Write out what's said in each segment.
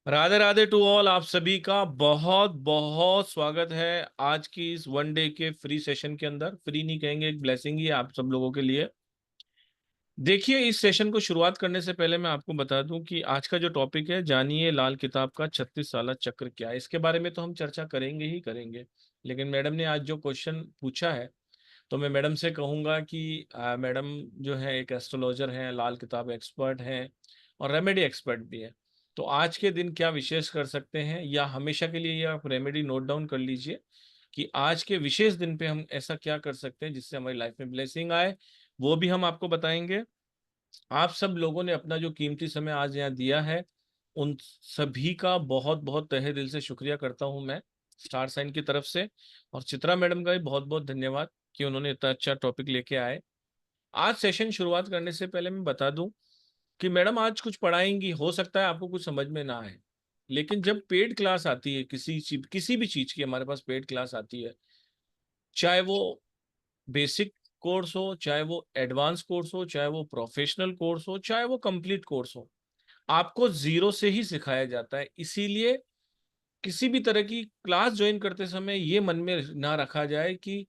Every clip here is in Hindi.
Radhe Radhe to all. आप सभी का बहुत बहुत स्वागत है आज की इस वन डे के फ्री सेशन के अंदर। फ्री नहीं कहेंगे, एक ब्लेसिंग ही है आप सब लोगों के लिए। देखिए, इस सेशन को शुरुआत करने से पहले मैं आपको बता दूं कि आज का जो टॉपिक है, जानिए लाल किताब का 36 साला चक्र क्या है। इसके बारे में तो हम चर्चा करेंगे ही करेंगे, लेकिन मैडम ने आज जो क्वेश्चन पूछा है तो मैं मैडम से कहूंगा कि मैडम जो है एक एस्ट्रोलॉजर हैं, लाल किताब एक्सपर्ट हैं और रेमेडी एक्सपर्ट भी है। तो आज के दिन क्या विशेष कर सकते हैं, या हमेशा के लिए ये आप रेमेडी नोट डाउन कर लीजिए कि आज के विशेष दिन पे हम ऐसा क्या कर सकते हैं जिससे हमारी लाइफ में ब्लेसिंग आए, वो भी हम आपको बताएंगे। आप सब लोगों ने अपना जो कीमती समय आज यहाँ दिया है, उन सभी का बहुत बहुत तहे दिल से शुक्रिया करता हूं मैं स्टार साइन की तरफ से। और चित्रा मैडम का भी बहुत बहुत धन्यवाद कि उन्होंने इतना अच्छा टॉपिक लेके आए। आज सेशन शुरुआत करने से पहले मैं बता दूं कि मैडम आज कुछ पढ़ाएंगी, हो सकता है आपको कुछ समझ में ना आए, लेकिन जब पेड क्लास आती है किसी भी चीज की, हमारे पास पेड क्लास आती है, चाहे वो बेसिक कोर्स हो, चाहे वो एडवांस कोर्स हो, चाहे वो प्रोफेशनल कोर्स हो, चाहे वो कंप्लीट कोर्स हो, आपको जीरो से ही सिखाया जाता है। इसीलिए किसी भी तरह की क्लास ज्वाइन करते समय ये मन में ना रखा जाए कि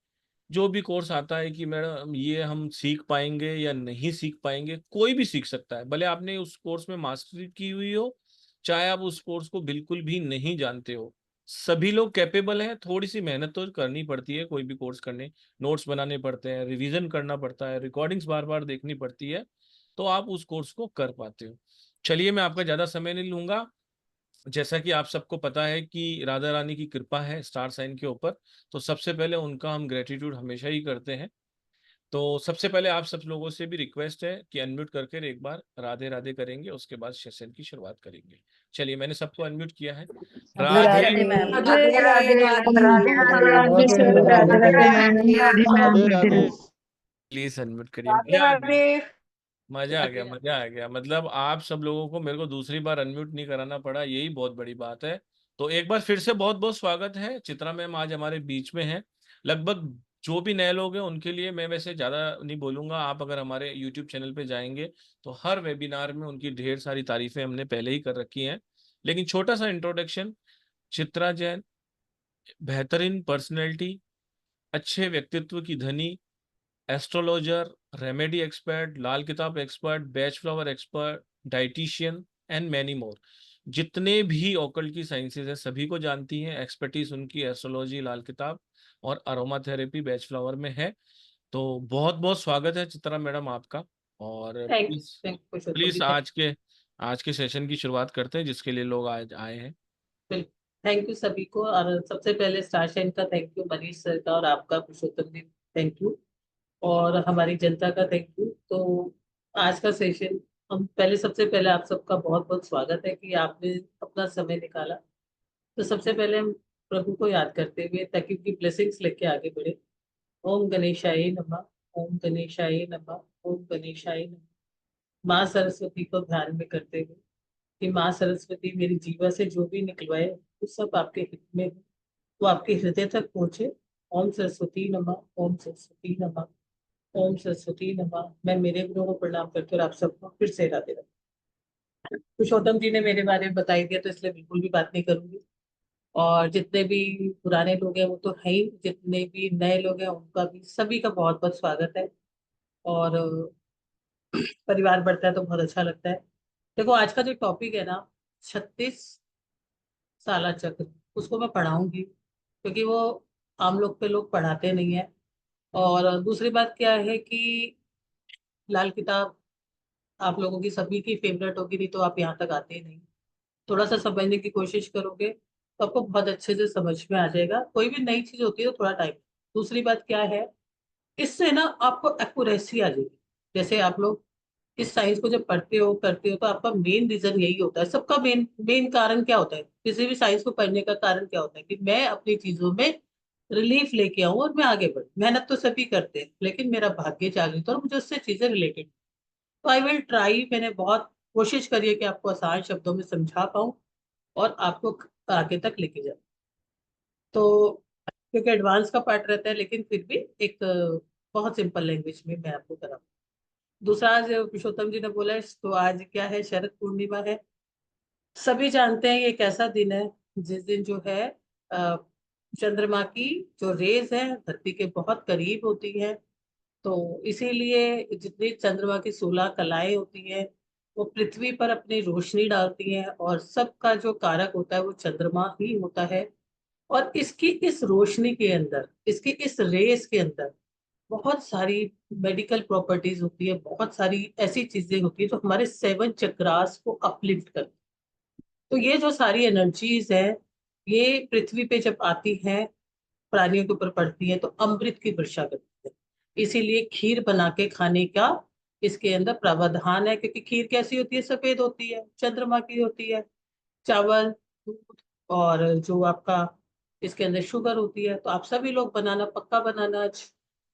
जो भी कोर्स आता है कि मैडम ये हम सीख पाएंगे या नहीं सीख पाएंगे। कोई भी सीख सकता है, भले आपने उस कोर्स में मास्टरी की हुई हो, चाहे आप उस कोर्स को बिल्कुल भी नहीं जानते हो। सभी लोग कैपेबल हैं। थोड़ी सी मेहनत तो करनी पड़ती है कोई भी कोर्स करने, नोट्स बनाने पड़ते हैं, रिवीजन करना पड़ता है, रिकॉर्डिंग्स बार बार देखनी पड़ती है, तो आप उस कोर्स को कर पाते हो। चलिए, मैं आपका ज्यादा समय नहीं लूंगा। जैसा कि आप सबको पता है कि राधा रानी की कृपा है स्टार साइन के ऊपर, तो सबसे पहले उनका हम ग्रेटिट्यूड हमेशा ही करते हैं। तो सबसे पहले आप सब लोगों से भी रिक्वेस्ट है कि अनम्यूट करके एक बार राधे राधे करेंगे, उसके बाद सेशन की शुरुआत करेंगे। चलिए, मैंने सबको अनम्यूट किया है। Radhe Radhe Radhe ma'am. Radhe Radhe Radhe Radhe Radhe sir, Radhe Radhe Radhe ma'am. Ma'am, Radhe ma'am, Radhe Radhe Radhe. Radhe. Please unmute करिए। राधे मजा आ गया, राधे मजा आ गया, राधे मजा आ गया। मतलब आप सब लोगों को मेरे को दूसरी बार अनम्यूट नहीं कराना पड़ा, यही बहुत बड़ी बात है। तो एक बार फिर से बहुत बहुत स्वागत है। चित्रा मैम आज हमारे बीच में है। लगभग जो भी नए लोग हैं उनके लिए मैं वैसे ज्यादा नहीं बोलूंगा। आप अगर हमारे यूट्यूब चैनल पे जाएंगे तो हर वेबिनार में उनकी ढेर सारी तारीफें हमने पहले ही कर रखी हैं, लेकिन छोटा सा इंट्रोडक्शन। चित्रा जैन बेहतरीन पर्सनैलिटी, अच्छे व्यक्तित्व की धनी, एस्ट्रोलॉजर, रेमेडी एक्सपर्ट, लाल किताब expert, batch flower expert, dietitian and many more. जितने भी ऑकल्ट की साइंसेज है सभी को जानती हैं। एक्सपर्टीज उनकी एस्ट्रोलॉजी, लाल किताब और अरोमा थेरेपी बैच फ्लावर में है। तो बहुत बहुत स्वागत है चित्रा मैडम आपका। और thank please thank Purushottam please ji, thank आज के सेशन की शुरुआत करते हैं जिसके लिए लोग आज आए हैं। थैंक यू सभी को। और सबसे पहले स्टार शाइन का थैंक यू, मनीष सर का, और आपका पुरुषोत्तम जी थैंक यू, और हमारी जनता का थैंक यू। तो आज का सेशन, हम पहले सबसे पहले आप सबका बहुत बहुत स्वागत है कि आपने अपना समय निकाला। तो सबसे पहले हम प्रभु को याद करते हुए ताकि उनकी ब्लेसिंग्स लेके आगे बढ़े। ओम गणेशाय नमः। ओम गणेशाय नमः। ओम गणेशाय नमः। माँ सरस्वती को ध्यान में करते हुए कि माँ सरस्वती मेरी जीवा से जो भी निकलवाए वो सब आपके हित में हो, वो आपके हृदय तक पहुंचे। ओम सरस्वती नमः। ओम सरस्वती नमः। ओम सरस्वती नमः। मैं मेरे गुरुओं को प्रणाम करके और आप सबको फिर से राधे राधे। पुरुषोत्तम जी ने मेरे बारे में बताई दिया तो इसलिए बिल्कुल भी बात नहीं करूंगी। और जितने भी पुराने लोग हैं वो तो है ही, जितने भी नए लोग हैं उनका भी, सभी का बहुत बहुत स्वागत है। और परिवार बढ़ता है तो बहुत अच्छा लगता है। देखो, आज का जो टॉपिक है ना, 36 साला चक्र, उसको मैं पढ़ाऊंगी क्योंकि वो आम लोग पे लोग पढ़ाते नहीं है। और दूसरी बात क्या है कि लाल किताब आप लोगों की सभी की फेवरेट होगी, नहीं तो आप यहाँ तक आते ही नहीं। थोड़ा सा समझने की कोशिश करोगे तो आपको बहुत अच्छे से समझ में आ जाएगा। कोई भी नई चीज होती है तो थोड़ा टाइम। दूसरी बात क्या है, इससे ना आपको एक्यूरेसी आ जाएगी। जैसे आप लोग इस साइंस को जब पढ़ते हो करते हो तो आपका मेन रीजन यही होता है। सबका मेन मेन कारण क्या होता है, किसी भी साइंस को पढ़ने का कारण क्या होता है, कि मैं अपनी चीजों में रिलीफ लेके आऊं और मैं आगे बढ़ूं। मेहनत तो सभी करते हैं लेकिन मेरा भाग्य जागृत हो और मुझे उससे चीजें रिलेटेड। तो आई विल ट्राई, मैंने बहुत कोशिश करी है कि आपको आसान शब्दों में समझा पाऊं और आपको आगे तक लेके जाऊं। तो क्योंकि एडवांस का पार्ट रहता है लेकिन फिर भी एक बहुत सिंपल लैंग्वेज में मैं आपको कराऊं। दूसरा, आज पुरुषोत्तम जी ने बोला है तो आज क्या है, शरद पूर्णिमा है। सभी जानते हैं ये एक ऐसा दिन है जिस दिन जो है अ, चंद्रमा की जो रेज है धरती के बहुत करीब होती है। तो इसीलिए जितनी चंद्रमा की 16 कलाएं होती हैं वो पृथ्वी पर अपनी रोशनी डालती हैं, और सबका जो कारक होता है वो चंद्रमा ही होता है। और इसकी इस रोशनी के अंदर, इसकी इस रेस के अंदर बहुत सारी मेडिकल प्रॉपर्टीज होती है, बहुत सारी ऐसी चीजें होती है जो हमारे 7 चक्रास को अपलिफ्ट करती है। तो ये जो सारी एनर्जीज है ये पृथ्वी पे जब आती है, प्राणियों के ऊपर पड़ती है, तो अमृत की वर्षा करती है। इसीलिए खीर बना के खाने का इसके अंदर प्रावधान है, क्योंकि खीर कैसी होती है, सफेद होती है, चंद्रमा की होती है। चावल, दूध और जो आपका इसके अंदर शुगर होती है। तो आप सभी लोग बनाना, पक्का बनाना आज।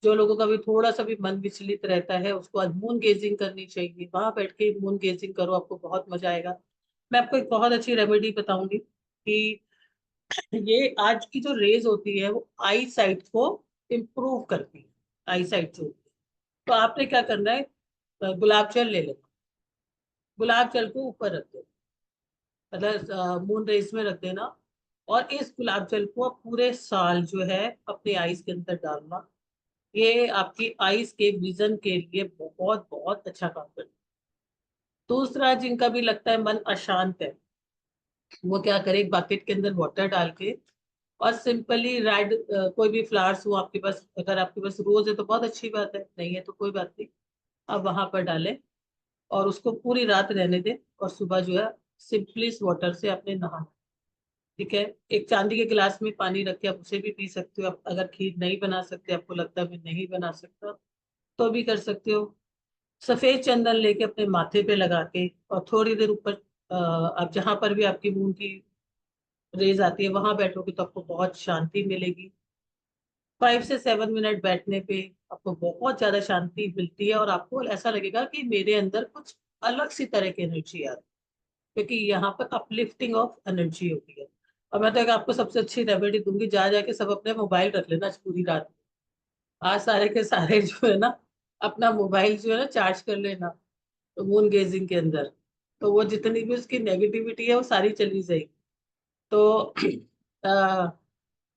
जो लोगों का भी थोड़ा सा भी मन विचलित रहता है उसको आज मून गेजिंग करनी चाहिए, वहां बैठ के मून गेजिंग करो, आपको बहुत मजा आएगा। मैं आपको एक बहुत अच्छी रेमेडी बताऊंगी कि ये आज की जो रेज होती है वो आई साइट को इम्प्रूव करती है। आई साइट जो होती है, तो आपने क्या करना है, गुलाब जल ले लेना। गुलाब जल को ऊपर रख दो, मतलब मून रेस में रख देना। और इस गुलाब जल को आप पूरे साल जो है अपने आईज के अंदर डालना। ये आपकी आईज के विजन के लिए बहुत बहुत अच्छा काम करता है। दूसरा, जिनका भी लगता है मन अशांत है, वो क्या करे, एक बकेट के अंदर वाटर डाल के और सिंपली रेड कोई भी फ्लावर्स हो आपके पास, अगर आपके पास रोज है तो बहुत अच्छी बात है, नहीं है तो कोई बात नहीं, आप वहां पर डालें और उसको पूरी रात रहने दें। और सुबह जो है सिंपली इस वाटर से आपने नहाना। ठीक है, एक चांदी के गिलास में पानी रख के आप उसे भी पी सकते हो। आप अगर खीर नहीं बना सकते, आपको लगता है मैं नहीं बना सकता, तो भी कर सकते हो। सफेद चंदन लेके अपने माथे पे लगा के और थोड़ी देर ऊपर आप जहां पर भी आपकी मून की रेज आती है वहां बैठोगे तो आपको बहुत शांति मिलेगी। 5 से 7 मिनट बैठने पे आपको बहुत ज्यादा शांति मिलती है, और आपको ऐसा लगेगा कि मेरे अंदर कुछ अलग सी तरह की एनर्जी आ रही है, क्योंकि यहाँ पर अपलिफ्टिंग ऑफ एनर्जी होती है। और मैं तो एक आपको सबसे अच्छी रेमेडी दूंगी, जा जाके सब अपने मोबाइल रख लेना आज पूरी रात। आज सारे के सारे जो है ना, अपना मोबाइल जो है ना चार्ज कर लेना, तो मून गेजिंग के अंदर, तो वो जितनी भी उसकी नेगेटिविटी है वो सारी चली जाएगी। तो आ,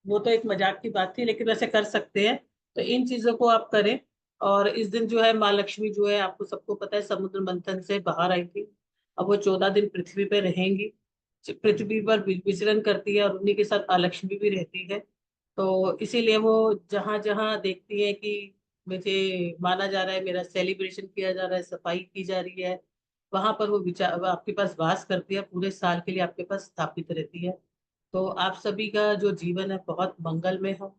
वो तो एक मजाक की बात थी, लेकिन वैसे कर सकते हैं। तो इन चीजों को आप करें। और इस दिन जो है माँ लक्ष्मी जो है, आपको सबको पता है, समुद्र मंथन से बाहर आई थी। अब वो 14 दिन पृथ्वी पे रहेंगी, पृथ्वी पर विचरण करती है, और उन्हीं के साथ लक्ष्मी भी रहती है। तो इसीलिए वो जहां जहां देखती है कि मुझे माना जा रहा है, मेरा सेलिब्रेशन किया जा रहा है, सफाई की जा रही है, वहां पर वो विचार वो आपके पास वास करती है, पूरे साल के लिए आपके पास स्थापित रहती है। तो आप सभी का जो जीवन है बहुत मंगलमय हो,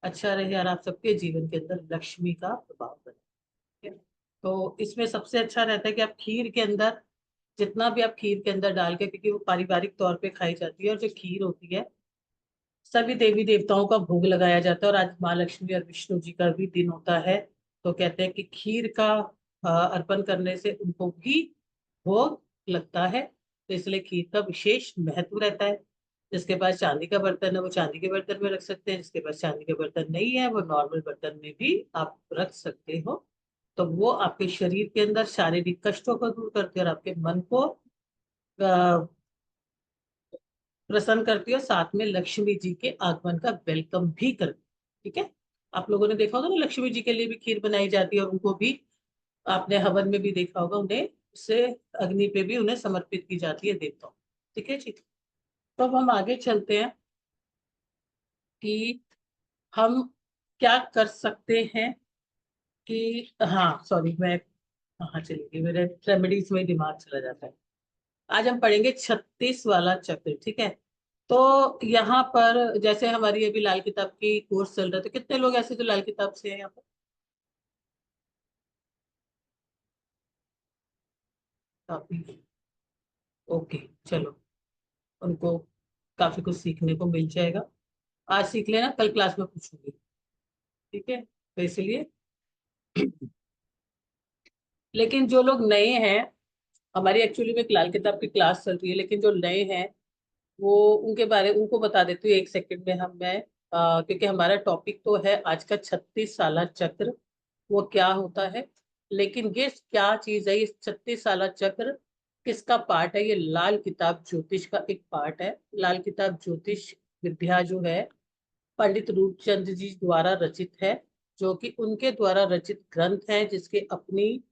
अच्छा रहे, और आप सबके जीवन के अंदर लक्ष्मी का प्रभाव बने। ठीक है? तो इसमें सबसे अच्छा रहता है कि आप खीर के अंदर जितना भी आप खीर के अंदर डाल के, क्योंकि वो पारिवारिक तौर पे खाई जाती है, और जो खीर होती है सभी देवी देवताओं का भोग लगाया जाता है, और आज माँ लक्ष्मी और विष्णु जी का भी दिन होता है। तो कहते हैं कि खीर का अर्पण करने से उनको भी भोग लगता है, तो इसलिए खीर का विशेष महत्व रहता है। जिसके पास चांदी का बर्तन है वो चांदी के बर्तन में रख सकते हैं, जिसके पास चांदी का बर्तन नहीं है वो नॉर्मल बर्तन में भी आप रख सकते हो। तो वो आपके शरीर के अंदर शारीरिक कष्टों को दूर करते हैं और आपके मन को प्रसन्न करती है, और साथ में लक्ष्मी जी के आगमन का वेलकम भी करती है। ठीक है, आप लोगों ने देखा होगा ना, लक्ष्मी जी के लिए भी खीर बनाई जाती है, और उनको भी आपने हवन में भी देखा होगा, उन्हें उससे अग्नि पे भी उन्हें समर्पित की जाती है देवताओं। ठीक है जी, तो अब हम आगे चलते हैं कि हम क्या कर सकते हैं। कि हाँ सॉरी, मैं कहाँ चली गई, मेरे रेमेडीज में ही दिमाग चला जाता है। आज हम पढ़ेंगे 36 वाला चक्र। ठीक है, तो यहाँ पर जैसे हमारी अभी लाल किताब की कोर्स चल रहा है, तो कितने लोग ऐसे जो लाल किताब से हैं यहाँ पर? काफी। ओके, चलो, उनको काफी कुछ सीखने को मिल जाएगा। आज सीख लेना, कल क्लास में पूछूंगी। ठीक है, तो इसलिए लेकिन जो लोग नए हैं, हमारी एक्चुअली में एक लाल किताब की क्लास चल रही है, लेकिन जो नए हैं वो उनको बता देती हूँ 1 सेकंड में। क्योंकि हमारा टॉपिक तो है आज का 36 साला चक्र, वो क्या होता है, लेकिन ये क्या चीज है, ये 36 साला चक्र किसका पार्ट है? ये लाल किताब ज्योतिष का एक पार्ट है। लाल किताब ज्योतिष विद्या जो है पंडित रूपचंद जी द्वारा रचित है, जो कि उनके द्वारा रचित ग्रंथ है, जिसके अपनी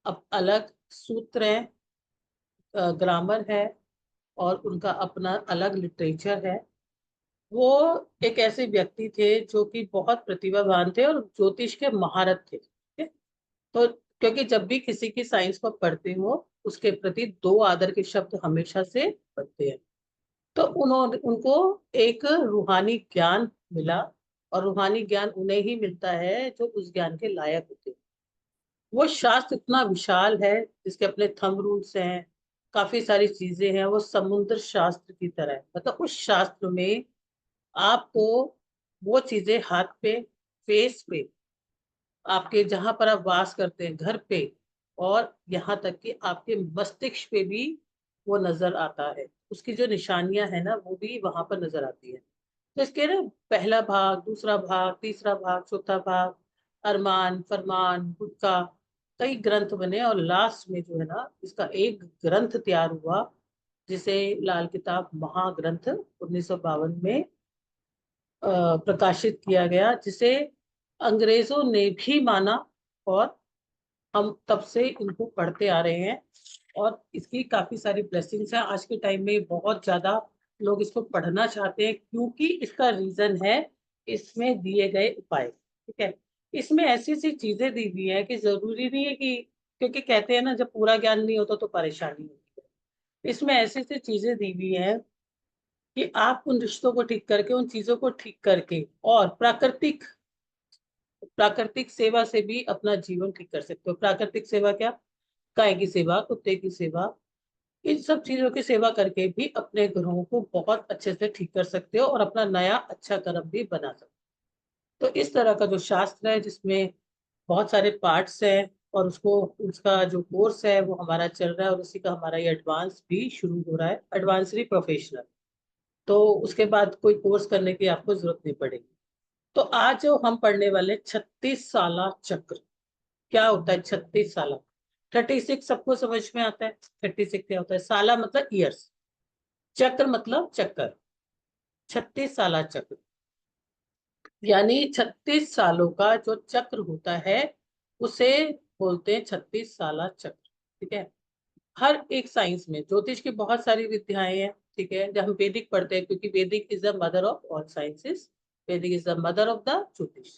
अलग सूत्र है, ग्रामर है, और उनका अपना अलग लिटरेचर है। वो एक ऐसे व्यक्ति थे जो कि बहुत प्रतिभावान थे और ज्योतिष के महारत थे, ठीक है? तो क्योंकि जब भी किसी की साइंस को पढ़ते हो, उसके प्रति दो आदर के शब्द हमेशा से बनते हैं। तो उन्होंने उनको एक रूहानी ज्ञान मिला, और रूहानी ज्ञान उन्हें ही मिलता है जो उस ज्ञान के लायक होते हैं। वो शास्त्र इतना विशाल है, जिसके अपने थंब रूल्स हैं, काफी सारी चीजें हैं। वो समुद्र शास्त्र की तरह है, मतलब उस शास्त्र में आपको वो चीजें हाथ पे, फेस पे, आपके जहां पर आप वास करते हैं घर पे, और यहाँ तक कि आपके मस्तिष्क पे भी वो नजर आता है। उसकी जो निशानियां है ना, वो भी वहां पर नजर आती है। तो इसके ना पहला भाग, दूसरा भाग, तीसरा भाग, चौथा भाग, अरमान, फरमान, गुटका, कई ग्रंथ बने, और लास्ट में जो है ना, इसका एक ग्रंथ तैयार हुआ, जिसे लाल किताब महाग्रंथ 1952 में प्रकाशित किया गया, जिसे अंग्रेजों ने भी माना, और हम तब से इनको पढ़ते आ रहे हैं। और इसकी काफी सारी ब्लेसिंग्स हैं। आज के टाइम में बहुत ज्यादा लोग इसको पढ़ना चाहते हैं, क्योंकि इसका रीजन है इसमें दिए गए उपाय, ठीक है? इसमें ऐसी ऐसी चीजें दी हुई है कि जरूरी नहीं है कि, क्योंकि कहते हैं ना, जब पूरा ज्ञान नहीं होता तो परेशानी होती है। इसमें ऐसी ऐसी चीजें दी हुई है कि आप उन रिश्तों को ठीक करके, उन चीजों को ठीक करके, और प्राकृतिक प्राकृतिक सेवा से भी अपना जीवन ठीक कर सकते हो। प्राकृतिक सेवा क्या? गाय की सेवा, कुत्ते की सेवा, इन सब चीजों की सेवा करके भी अपने ग्रहों को बहुत अच्छे से ठीक कर सकते हो, और अपना नया अच्छा कर्म भी बना सकते हो। तो इस तरह का जो शास्त्र है, जिसमें बहुत सारे पार्ट्स हैं, और उसको, उसका जो कोर्स है वो हमारा चल रहा है, और उसी का हमारा ये एडवांस भी शुरू हो रहा है, एडवांसरी प्रोफेशनल। तो उसके बाद कोई कोर्स करने की आपको जरूरत नहीं पड़ेगी। तो आज जो हम पढ़ने वाले 36 साला चक्र, क्या होता है 36 साला? 36 सबको समझ में आता है। 36 क्या होता है? साला मतलब ईयर्स, चक्र मतलब चक्कर। 36 साला चक्र यानी 36 सालों का जो चक्र होता है, उसे बोलते हैं 36 साला चक्र, ठीक है? हर एक साइंस में ज्योतिष की बहुत सारी विद्याएं हैं, ठीक है, जब हम वैदिक पढ़ते हैं, क्योंकि Vedic is the mother of all sciences, Vedic is the mother of the Jyotish.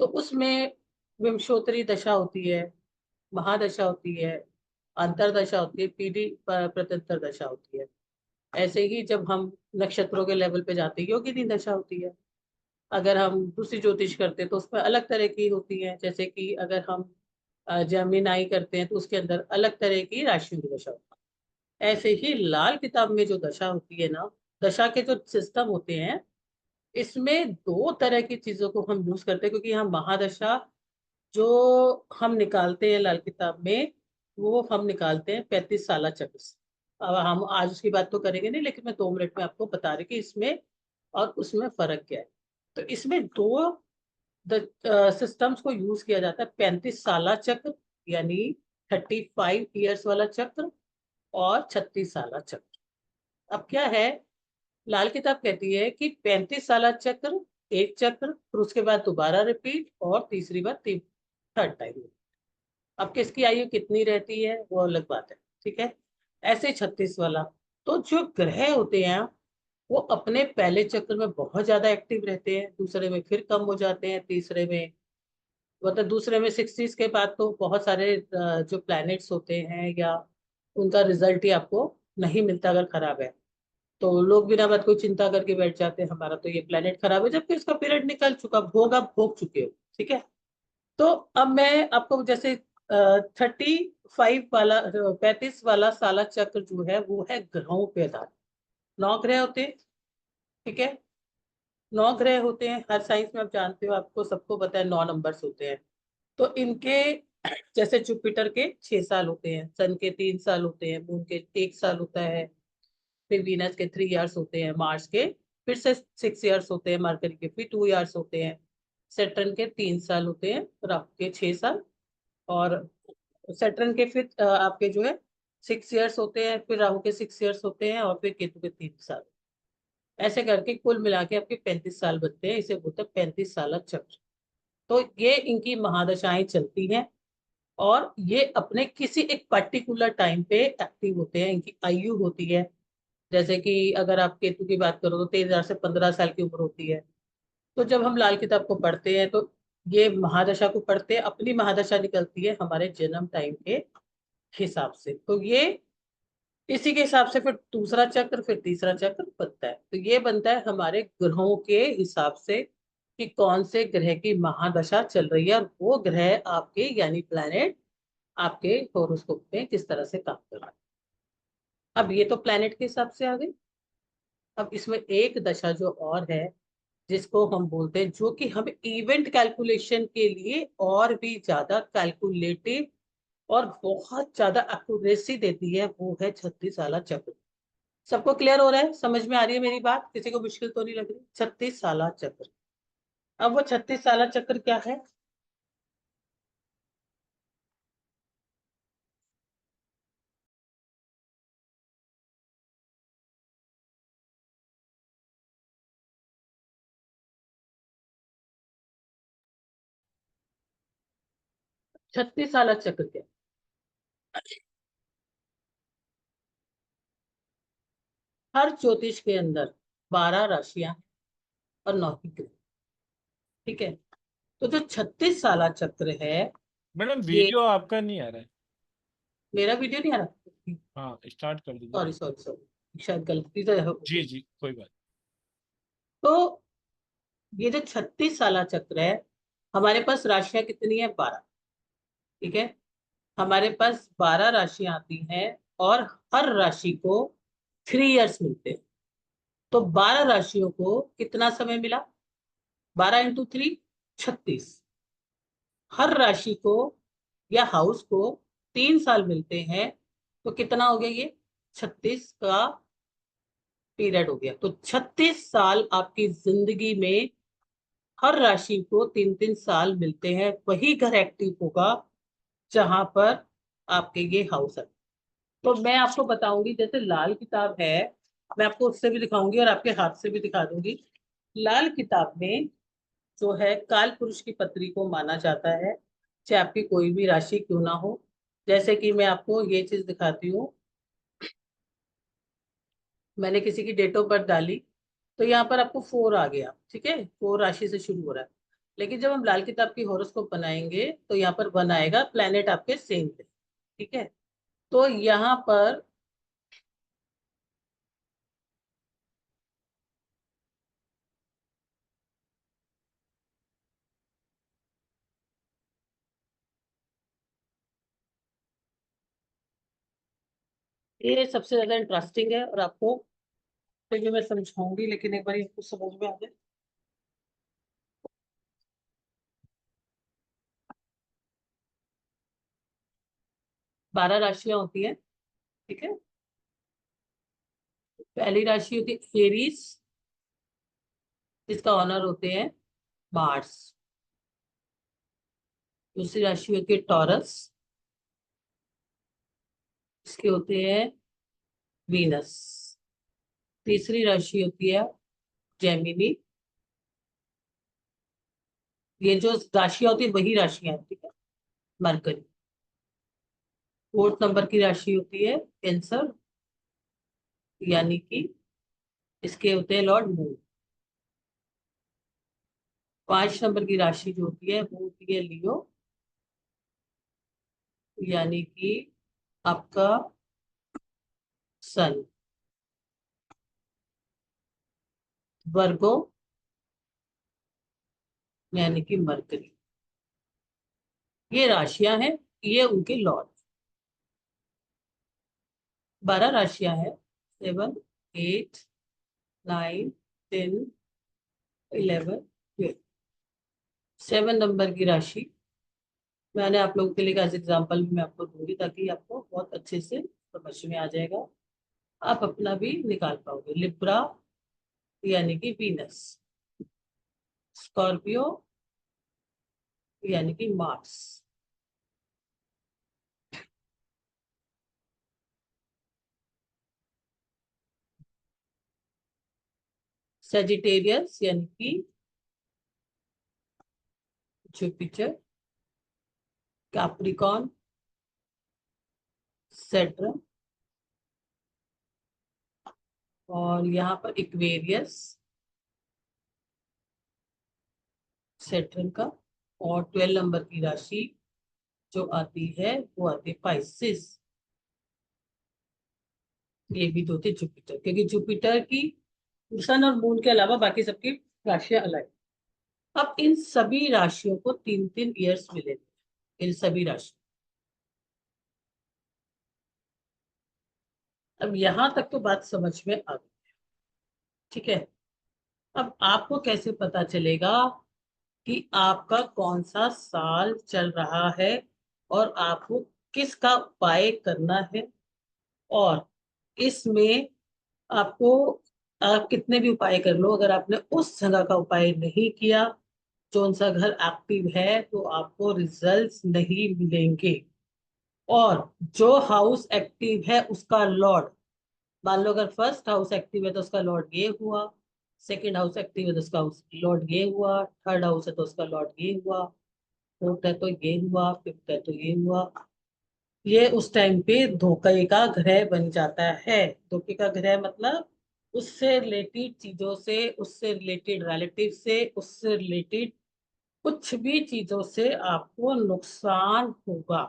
तो उसमें विंशोत्तरी दशा होती है, महादशा होती है, अंतरदशा होती है, पीढ़ी प्रत्यंतर दशा होती है। ऐसे ही जब हम नक्षत्रों के लेवल पे जाते हैं, योगिनी दशा होती है। अगर हम दूसरी ज्योतिष करते हैं तो उसमें अलग तरह की होती है। जैसे कि अगर हम जेमिनाई करते हैं तो उसके अंदर अलग तरह की राशियों की दशा होती है। ऐसे ही लाल किताब में जो दशा होती है ना, दशा के जो सिस्टम होते हैं, इसमें दो तरह की चीजों को हम यूज करते हैं, क्योंकि हम महादशा जो हम निकालते हैं लाल किताब में, वो हम निकालते हैं 35 साला चक्र से। अब हम आज उसकी बात तो करेंगे नहीं, लेकिन मैं 2 मिनट में आपको बता रही कि इसमें और उसमें फर्क क्या है। तो इसमें दो सिस्टम्स को यूज किया जाता है। 35 साला चक्र यानी 35 ईयर्स वाला चक्र, और 36 साला चक्र। अब क्या है, लाल किताब कहती है कि 35 साला चक्र एक चक्र, फिर उसके बाद दोबारा रिपीट, और तीसरी बार थर्ड टाइम। अब किसकी आयु कितनी रहती है वो अलग बात है, ठीक है? ऐसे 36 वाला। तो जो ग्रह होते हैं, वो अपने पहले चक्र में बहुत ज्यादा एक्टिव रहते हैं, दूसरे में फिर कम हो जाते हैं, तीसरे में, मतलब दूसरे में 60 के बाद तो बहुत सारे जो प्लैनेट्स होते हैं, या उनका रिजल्ट ही आपको नहीं मिलता अगर खराब है। तो लोग बिना बात कोई चिंता करके बैठ जाते हैं, हमारा तो ये प्लेनेट खराब है, जबकि उसका पीरियड निकल चुका, भोग आप भोग चुके हो, ठीक है? तो अब मैं आपको जैसे 35 वाला, 35 वाला साला चक्र जो है, वो है ग्रहों पे आधारित। 9 ग्रह होते हैं, ठीक है? 9 ग्रह होते हैं, हर साइंस में आप जानते हो, आपको सबको पता है 9 नंबर्स होते हैं। तो इनके जैसे जुपिटर के 6 साल होते हैं, सन के 3 साल होते हैं, मून के 1 साल होता है, फिर वीनस के 3 इयर्स होते हैं, मार्स के फिर से 6 इयर्स होते हैं, मरकरी के फिर 2 इयर्स होते हैं, सेटर्न के 3 साल होते हैं, राहु के 6 साल, और सेटर्न के फिर आपके जो है 6 इयर्स होते हैं, फिर राहु के 6 इयर्स होते हैं, और फिर केतु के 3 साल। ऐसे करके कुल मिला के आपके 35 साल बनते हैं। इसे बोलते हैं 35 साल चक्र। तो ये इनकी महादशाएं चलती हैं, और ये अपने किसी एक पर्टिकुलर टाइम पे एक्टिव होते हैं। इनकी आयु होती है, जैसे कि अगर आप केतु की बात करो तो 13 से 15 साल की उम्र होती है। तो जब हम लाल किताब को पढ़ते हैं तो ये महादशा को पढ़ते हैं, अपनी महादशा निकलती है हमारे जन्म टाइम के हिसाब से। तो ये इसी के हिसाब से फिर दूसरा चक्र, फिर तीसरा चक्र बनता है। तो ये बनता है हमारे ग्रहों के हिसाब से कि कौन से ग्रह की महादशा चल रही है, और वो ग्रह आपके यानी प्लैनेट आपके होरोस्कोप में किस तरह से काम कर रहा है। अब ये तो प्लैनेट के हिसाब से आ गई। अब इसमें एक दशा जो और है, जिसको हम बोलते हैं, जो कि हमें इवेंट कैलकुलेशन के लिए और भी ज्यादा कैलकुलेटिव और बहुत ज्यादा एक्यूरेसी देती है, वो है 36 साला चक्र। सबको क्लियर हो रहा है? समझ में आ रही है मेरी बात? किसी को मुश्किल तो नहीं लग रही? 36 साला चक्र। अब वो 36 साला चक्र क्या है? 36 साला चक्र क्या है? हर ज्योतिष के अंदर 12 राशियां और 9 की ग्रह। ठीक है? तो जो 36 साला चक्र है, मैडम ये वीडियो आपका नहीं आ रहा है। मेरा वीडियो नहीं आ रहा? हाँ, स्टार्ट कर दीजिए। सॉरी सॉरी सॉरी, शायद गलती से हो जी गई। जी, कोई बात। तो ये जो 36 साला चक्र है, हमारे पास राशियां कितनी है? 12। ठीक है? हमारे पास 12 राशियां आती हैं, और हर राशि को 3 इयर्स मिलते हैं। तो 12 राशियों को कितना समय मिला? 12 × 3 36। हर राशि को या हाउस को 3 साल मिलते हैं। तो कितना हो गया ये? 36 का पीरियड हो गया। तो 36 साल आपकी जिंदगी में हर राशि को 3 3 साल मिलते हैं। वही घर एक्टिव होगा जहां पर आपके ये हाउस है। तो मैं आपको बताऊंगी, जैसे लाल किताब है, मैं आपको उससे भी दिखाऊंगी और आपके हाथ से भी दिखा दूंगी। लाल किताब में जो है, काल पुरुष की पत्री को माना जाता है, चाहे आपकी कोई भी राशि क्यों ना हो। जैसे कि मैं आपको ये चीज दिखाती हूँ। मैंने किसी की डेट ऑफ बर्थ डाली, तो यहाँ पर आपको 4 आ गया। ठीक है? 4 राशि से शुरू हो रहा है। लेकिन जब हम लाल किताब की हॉरोस्कोप बनाएंगे तो यहाँ पर बनाएगा प्लेनेट आपके सेम थे। ठीक है? तो यहाँ पर ये सबसे ज्यादा इंटरेस्टिंग है, और आपको फिर भी मैं समझाऊंगी, लेकिन एक बार आपको समझ में आ जाए। 12 राशियां होती है। ठीक है? पहली राशि होती है एरीज, जिसका ऑनर होते हैं मार्स। दूसरी राशि होती है टॉरस, इसके होते हैं वीनस। तीसरी राशि होती है जेमिनी। ये जो राशियां होती है वही राशियां हैं। ठीक है? मरकरी। फोर्थ नंबर की राशि होती है कैंसर, यानी कि इसके होते हैं लॉर्ड मून। 5 नंबर की राशि जो होती है वो होती है लियो, यानी कि आपका सन। वर्गो, यानी कि मरकरी। ये राशियां हैं, ये उनके लॉर्ड। 12 राशियां हैं। 7, 8, 9, 10, 11, 12। 7 नंबर की राशि मैंने आप लोगों के लिए आज एग्जाम्पल भी मैं आपको दूंगी, ताकि आपको बहुत अच्छे से समझ में आ जाएगा। आप अपना भी निकाल पाओगे। लिब्रा, यानी कि वीनस। स्कॉर्पियो, यानी कि मार्स। सेजिटेरियस यानी कि जुपिटर, कैप्रिकॉर्न, सैटर्न, और यहाँ पर इक्वेरियस सैटर्न का, और 12 नंबर की राशि जो आती है वो आती है पाइसेस। ये भी दो थे जुपिटर, क्योंकि जुपिटर की सन और मून के अलावा बाकी सबकी राशियां अलग। अब इन सभी राशियों को 3-3 ईयर्स मिले, इन सभी राशि। अब यहां तक तो बात समझ में आ गई, ठीक है। अब आपको कैसे पता चलेगा कि आपका कौन सा साल चल रहा है और आपको किसका उपाय करना है, और इसमें आपको, आप कितने भी उपाय कर लो, अगर आपने उस जगह का उपाय नहीं किया, कौन सा घर एक्टिव है, तो आपको रिजल्ट्स नहीं मिलेंगे। और जो हाउस एक्टिव है उसका लॉर्ड, मान लो अगर फर्स्ट हाउस एक्टिव है तो उसका लॉर्ड ये हुआ, सेकंड हाउस एक्टिव है तो उसका लॉर्ड ये हुआ, थर्ड हाउस है तो उसका लॉर्ड ये हुआ, फोर्थ है तो ये हुआ, फिफ्थ है तो ये हुआ। ये उस टाइम पे धोखे का ग्रह बन जाता है। धोखे का ग्रह मतलब उससे रिलेटेड चीजों से, उससे रिलेटेड रिलेटिव से, उससे रिलेटेड कुछ भी चीजों से आपको नुकसान होगा।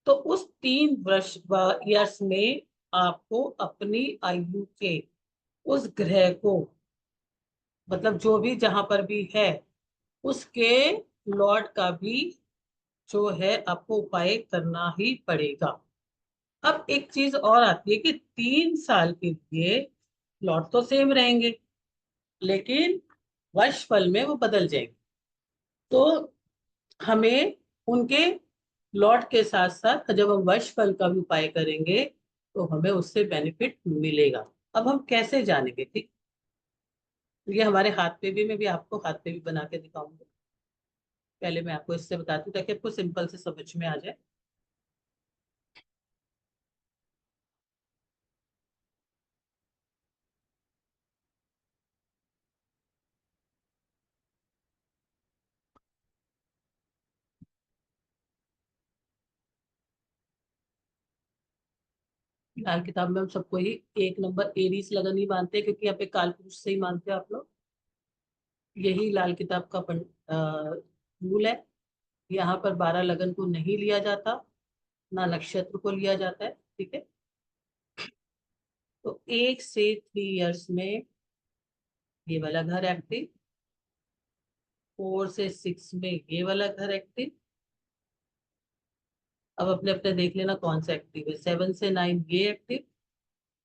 तो उस 3 वर्ष ईयर्स में आपको अपनी आयु के उस ग्रह को, मतलब जो भी जहां पर भी है, उसके लॉर्ड का भी जो है आपको उपाय करना ही पड़ेगा। अब एक चीज और आती है कि 3 साल के लिए लॉर्ड तो सेम रहेंगे, लेकिन वर्षफल में वो बदल जाएंगे। तो हमें उनके लॉट के साथ साथ जब हम वर्षफल का भी उपाय करेंगे तो हमें उससे बेनिफिट मिलेगा। अब हम कैसे जानेंगे, ठीक। ये हमारे हाथ पे भी, मैं भी आपको हाथ पे भी बना के दिखाऊंगी। पहले मैं आपको इससे बताती हूँ ताकि आपको सिंपल से समझ में आ जाए। लाल किताब में हम सबको ही 1 नंबर एरीज लगन ही मानते हैं, क्योंकि यहाँ पे काल पुरुष से ही मानते हैं आप लोग। यही लाल किताब का रूल है। यहाँ पर 12 लगन को नहीं लिया जाता, ना नक्षत्र को लिया जाता है, ठीक है। तो 1 से 3 ईयर्स में ये वाला घर एक्टिव, 4 से 6 में ये वाला घर एक्टिव। अब अपने अपने देख लेना कौन सा एक्टिव है। 7 से 9 ये active,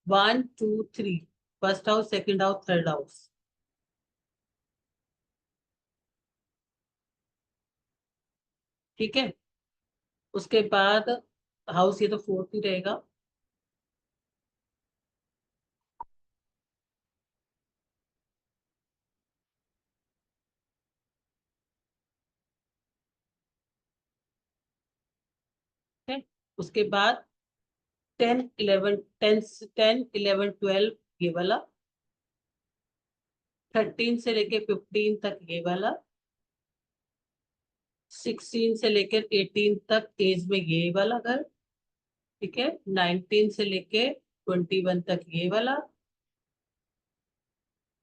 1, 2, 3 first house, second house, third house, ठीक है। उसके बाद हाउस ये तो फोर्थ ही रहेगा। ठीक है। उसके बाद 10, 11, 12 ये वाला, 13 से लेके 15 तक ये वाला, 16 से लेकर 18 तक एज में ये वाला घर, ठीक है। 19 से लेके 21 तक ये वाला,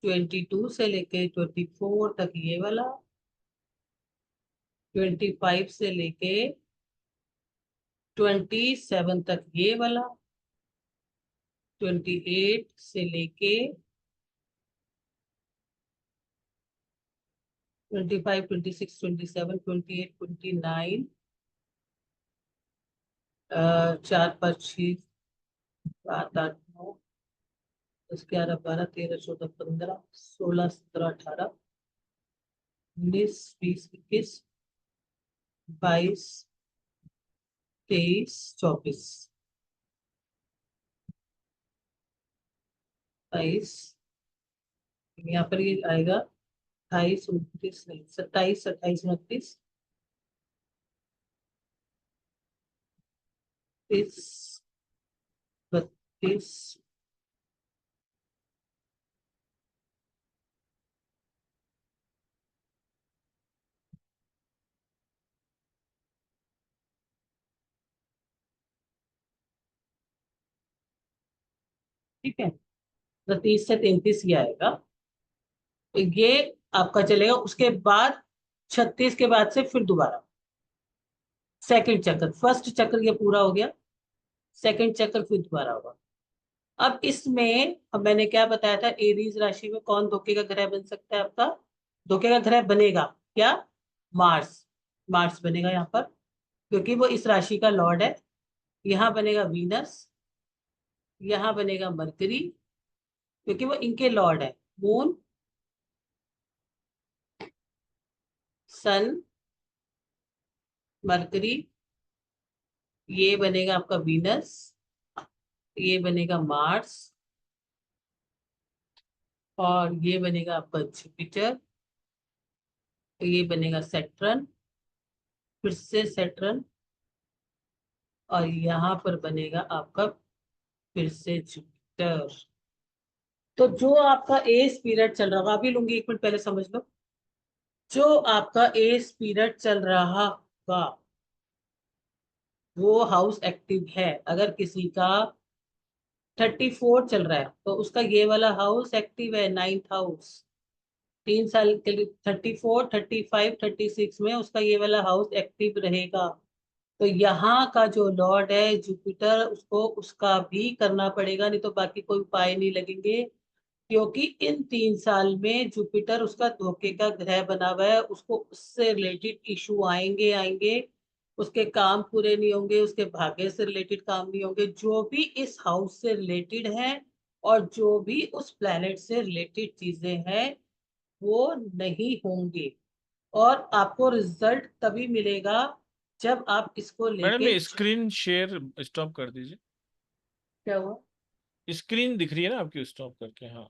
22 से लेके 24 तक ये वाला, 25 से लेके 27 तक ये वाला, 28 से लेके 25, 26, 27, 28, 29, 4, 5, 6, 7, 8, 9, 10, 11, 12, 13, 14, 15, 16, 17, 18, 19, 20, 21, 22, 23, 24, 22, यहाँ पर ये आएगा 28, 29, नहीं 27, 28, 29, 30, 32, ठीक है, तो 30 से 33 ये आएगा। तो ये आपका चलेगा। उसके बाद 36 के बाद से फिर दोबारा सेकंड चक्कर, फर्स्ट चक्कर ये पूरा हो गया, सेकंड चक्कर फिर दोबारा होगा। अब इसमें, अब मैंने क्या बताया था, एरीज राशि में कौन धोखे का ग्रह बन सकता है आपका? धोखे का ग्रह बनेगा क्या? मार्स। मार्स बनेगा यहाँ पर, क्योंकि वो इस राशि का लॉर्ड है। यहाँ बनेगा वीनस, यहाँ बनेगा मरकरी, क्योंकि वो इनके लॉर्ड है। मून, सन, मरकरी, ये बनेगा आपका वीनस, ये बनेगा मार्स, और ये बनेगा आपका जुपिटर, तो ये बनेगा सैटर्न, फिर से सैटर्न, और यहाँ पर बनेगा आपका फिर से जुपिटर। तो जो आपका एस पीरियड चल रहा होगा, अभी लूंगी, एक मिनट पहले समझ लो। जो आपका एस पीरियड चल रहा होगा वो हाउस एक्टिव है। अगर किसी का 34 चल रहा है तो उसका ये वाला हाउस एक्टिव है, 9th हाउस। 3 साल के लिए 34, 35, 36 में उसका ये वाला हाउस एक्टिव रहेगा। तो यहाँ का जो लॉर्ड है जुपिटर, उसको उसका भी करना पड़ेगा, नहीं तो बाकी कोई उपाय नहीं लगेंगे। क्योंकि इन 3 साल में जुपिटर उसका धोखे का ग्रह बना हुआ है, उसको उससे रिलेटेड इशू आएंगे आएंगे, उसके काम पूरे नहीं होंगे, उसके भाग्य से रिलेटेड काम नहीं होंगे, जो भी इस हाउस से रिलेटेड है और जो भी उस प्लेनेट से रिलेटेड चीजें हैं वो नहीं होंगे। और आपको रिजल्ट तभी मिलेगा जब आप इसको मैडम लेके। ये स्क्रीन शेयर स्टॉप कर दीजिए। क्या हुआ? स्क्रीन दिख रही है ना आपकी, स्टॉप करके। हाँ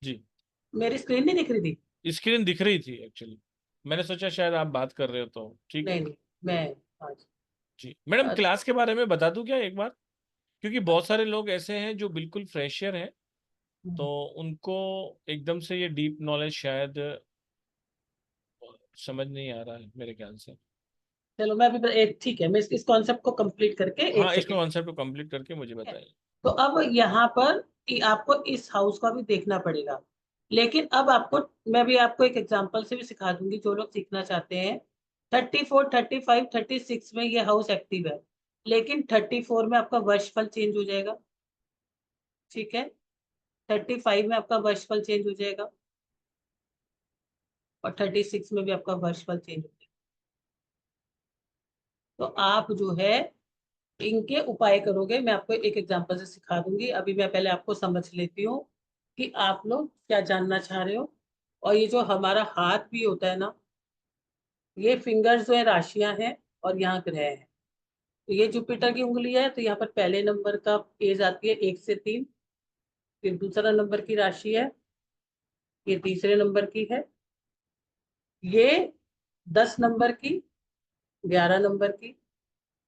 जी, मेरी स्क्रीन नहीं दिख रही थी? स्क्रीन दिख रही थी एक्चुअली। मैंने सोचा शायद आप बात कर रहे हो, तो ठीक है। नहीं नहीं, मैं आज जी मैडम, आज- क्लास के बारे में बता दूं क्या एक बार? क्योंकि बहुत सारे लोग ऐसे हैं जो बिल्कुल फ्रेशर हैं, तो उनको एकदम से ये डीप नॉलेज शायद समझ नहीं आ रहा है मेरे ख्याल से। चलो मैं अभी एक, ठीक है, मैं इस कॉन्सेप्ट को कंप्लीट करके एक हाँ, इसको सेकेंड। कॉन्सेप्ट को कंप्लीट करके मुझे ठीक है, बताइए। तो अब यहाँ पर आपको इस हाउस का भी देखना पड़ेगा। लेकिन अब आपको, मैं भी आपको एक एग्जांपल से भी सिखा दूंगी, जो लोग सीखना चाहते हैं। 34, 35, 36 में ये हाउस एक्टिव है, लेकिन 34 में आपका वर्षफल चेंज हो जाएगा। ठीक है, 35 में आपका वर्षफल चेंज हो जाएगा, और 36 में भी आपका वर्षफल चेंज हो जाएगा। तो आप जो है इनके उपाय करोगे, मैं आपको एक एग्जांपल से सिखा दूंगी। अभी मैं पहले आपको समझ लेती हूँ कि आप लोग क्या जानना चाह रहे हो। और ये जो हमारा हाथ भी होता है ना, ये फिंगर्स जो है राशियां हैं, और यहाँ ग्रह है। तो ये जुपिटर की उंगली है, तो यहाँ पर पहले नंबर का एज आती है 1 से 3। फिर दूसरा नंबर की राशि है, ये तीसरे नंबर की है, ये 10 नंबर की, 11 नंबर की,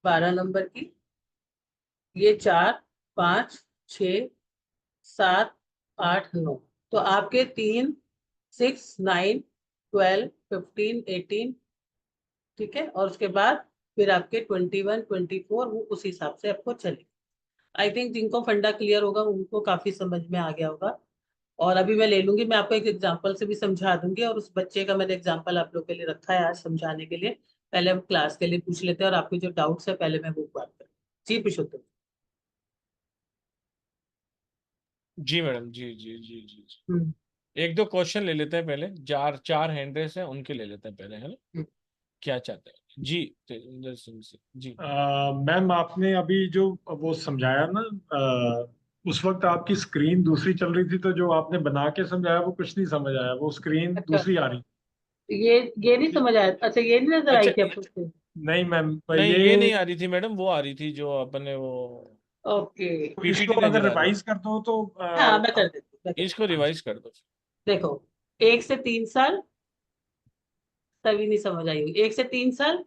12 नंबर की, ये 4, 5, 6, 7, 8, 9। तो आपके 3, 6, 9, 12, 15, 18, ठीक है। और उसके बाद फिर आपके 21, 24, वो उस हिसाब से आपको चले। आई थिंक जिनको फंडा क्लियर होगा उनको काफी समझ में आ गया होगा। और अभी मैं ले लूंगी, मैं आपको एक एग्जांपल से भी समझा दूंगी, और उस बच्चे का मैंने एग्जांपल आप लोग के लिए रखा है आज समझाने के लिए। पहले हम क्लास के लिए पूछ लेते हैं, और आपके जो डाउट्स है पहले मैं वो बात करूँ। जी पुरुषोत्तम। जी मैडम, जी जी जी जी जी। हम्म एक दो क्वेश्चन ले लेते हैं पहले, चार चार हैंड रेस हैं उनके ले लेते हैं पहले, है ना? हम्म। क्या चाहते हैं जी? तेजिंदर सिंह से जी। मैम आपने अभी जो वो समझाया ना, उस वक्त आपकी स्क्रीन दूसरी चल रही थी, तो जो आपने बना के समझाया वो कुछ नहीं समझ आया, वो स्क्रीन अच्छा, दूसरी आ रही ये नहीं समझ आया? अच्छा, ये नहीं नजर आई अच्छा, थी आपको screen? नहीं मैम, नहीं ये ये नहीं आ रही थी मैडम, वो आ रही थी जो अपने वो ओके। इसको पीपीटी अगर नजर आ रही रिवाइज कर दो तो हाँ, मैं कर देती हूँ, मैं कर थी। देती इसको हूँ। रिवाइज कर दो। देखो, 1 से 3 साल तभी नहीं समझ आई होगी। 1 से 3 साल,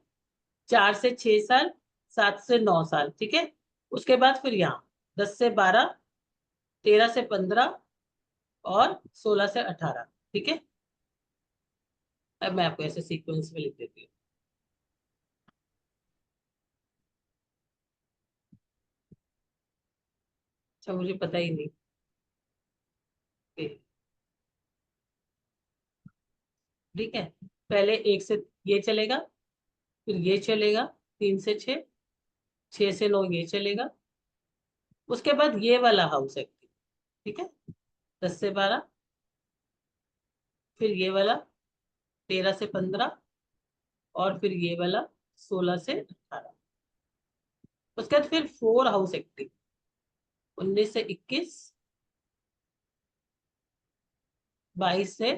4 से 6 साल, 7 से 9 साल, ठीक है। उसके बाद फिर यहाँ 10 से 12, 13 से 15, और 16 से 18, ठीक है। अब मैं आपको ऐसे सीक्वेंस में लिख देती हूँ। अच्छा, मुझे पता ही नहीं। ठीक है, पहले 1 से ये चलेगा, फिर ये चलेगा, 3 से 6, 6 से 9 ये चलेगा, उसके बाद ये वाला हाउस एक्टिव, ठीक है, 10 से 12, फिर ये वाला 13 से 15, और फिर ये वाला 16 से 18। उसके बाद फिर 4 हाउस एक्टिव, 19 से 21, 22 से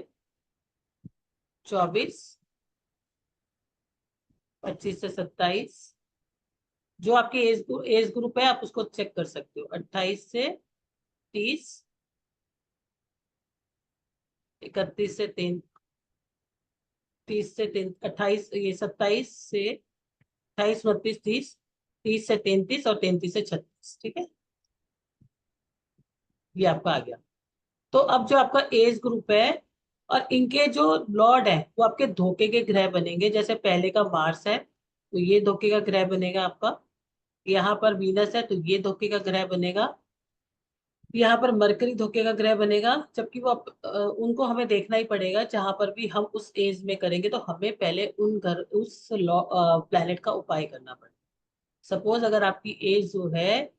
24, 25 से 27, जो आपके एज ग्रुप है आप उसको चेक कर सकते हो, 28 से 30, 31 से 30 से 28, ये 27 से 28, 29, 30, 30 से 33 और 33 से 36, ठीक है, ये आपका आ गया। तो अब जो आपका एज ग्रुप है और इनके जो लॉर्ड है वो आपके धोखे के ग्रह बनेंगे। जैसे पहले का मार्स है तो ये धोखे का ग्रह बनेगा आपका, यहाँ पर वीनस है तो ये धोखे का ग्रह बनेगा, यहाँ पर मरकरी धोखे का ग्रह बनेगा। जबकि वो उनको हमें देखना ही पड़ेगा, जहां पर भी हम उस एज में करेंगे तो हमें पहले उस प्लेनेट का उपाय करना पड़ेगा। सपोज अगर आपकी एज जो है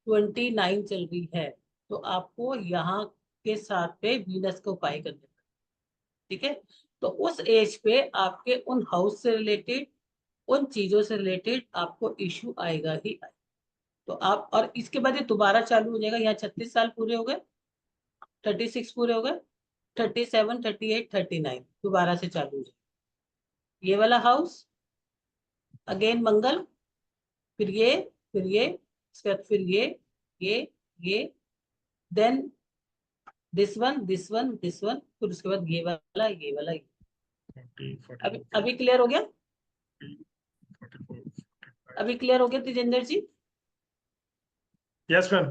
29 चल रही है तो आपको यहाँ के साथ पे वीनस का उपाय करना पड़ेगा, ठीक है। तो उस एज पे आपके उन हाउस से रिलेटेड, उन चीजों से रिलेटेड आपको इश्यू आएगा ही आएगा। तो आप, और इसके बाद ये दोबारा चालू हो जाएगा, यहाँ 36 साल पूरे हो गए, 36 पूरे हो गए, 37, 38, 39 दोबारा से चालू हो जाएगा। ये वाला हाउस अगेन मंगल, फिर ये, फिर ये, इसके बाद फिर ये, ये, then this one, this one, this one, फिर उसके बाद ये वाला, ये वाला, ये। 40, 40, अभी क्लियर हो गया? 44, अभी क्लियर हो गया तेजेंद्र जी? Yes ma'am.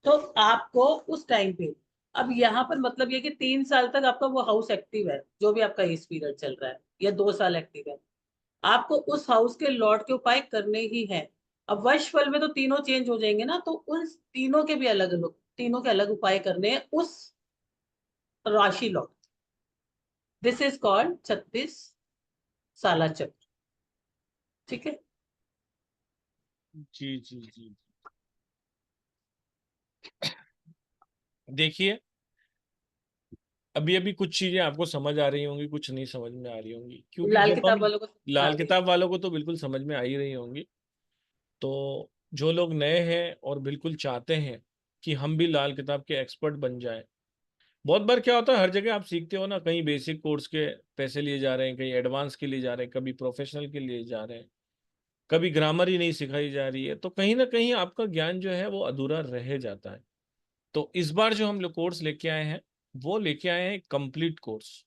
तो आपको उस टाइम पे, अब यहाँ पर मतलब ये कि 3 साल तक आपका वो हाउस एक्टिव है, जो भी आपका इस पीरियड चल रहा है, या 2 साल एक्टिव है, आपको उस हाउस के लॉर्ड के उपाय करने ही है। अब वर्ष फल में तो तीनों चेंज हो जाएंगे ना, तो उन तीनों के भी अलग अलग, तीनों के अलग उपाय करने हैं उस राशि लॉर्ड। दिस इज कॉल्ड 36 साला चक्र, ठीक है। जी जी जी। देखिए, अभी अभी कुछ चीजें आपको समझ आ रही होंगी, कुछ नहीं समझ में आ रही होंगी, क्योंकि लाल जब किताब हम वालों को आ लाल गई। किताब वालों को तो बिल्कुल समझ में आ ही रही होंगी। तो जो लोग नए हैं और बिल्कुल चाहते हैं कि हम भी लाल किताब के एक्सपर्ट बन जाएं, बहुत बार क्या होता है, हर जगह आप सीखते हो ना, कहीं बेसिक कोर्स के पैसे लिए जा रहे हैं, कहीं एडवांस के लिए जा रहे हैं, कभी प्रोफेशनल के लिए जा रहे हैं, कभी ग्रामर ही नहीं सिखाई जा रही है, तो कहीं ना कहीं आपका ज्ञान जो है वो अधूरा रह जाता है। तो इस बार जो हम लोग कोर्स लेके आए हैं, वो लेके आए हैं कंप्लीट कोर्स।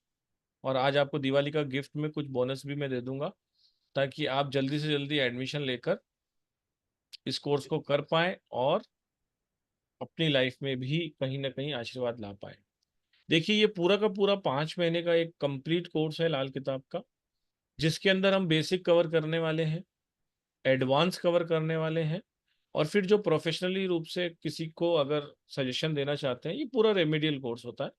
और आज आपको दिवाली का गिफ्ट में कुछ बोनस भी मैं दे दूंगा, ताकि आप जल्दी से जल्दी एडमिशन लेकर इस कोर्स को कर पाएं और अपनी लाइफ में भी कहीं ना कहीं आशीर्वाद ला पाए। देखिए, ये पूरा का पूरा 5 महीने का एक कंप्लीट कोर्स है लाल किताब का, जिसके अंदर हम बेसिक कवर करने वाले हैं, एडवांस कवर करने वाले हैं, और फिर जो प्रोफेशनली रूप से किसी को अगर सजेशन देना चाहते हैं, ये पूरा रेमेडियल कोर्स होता है,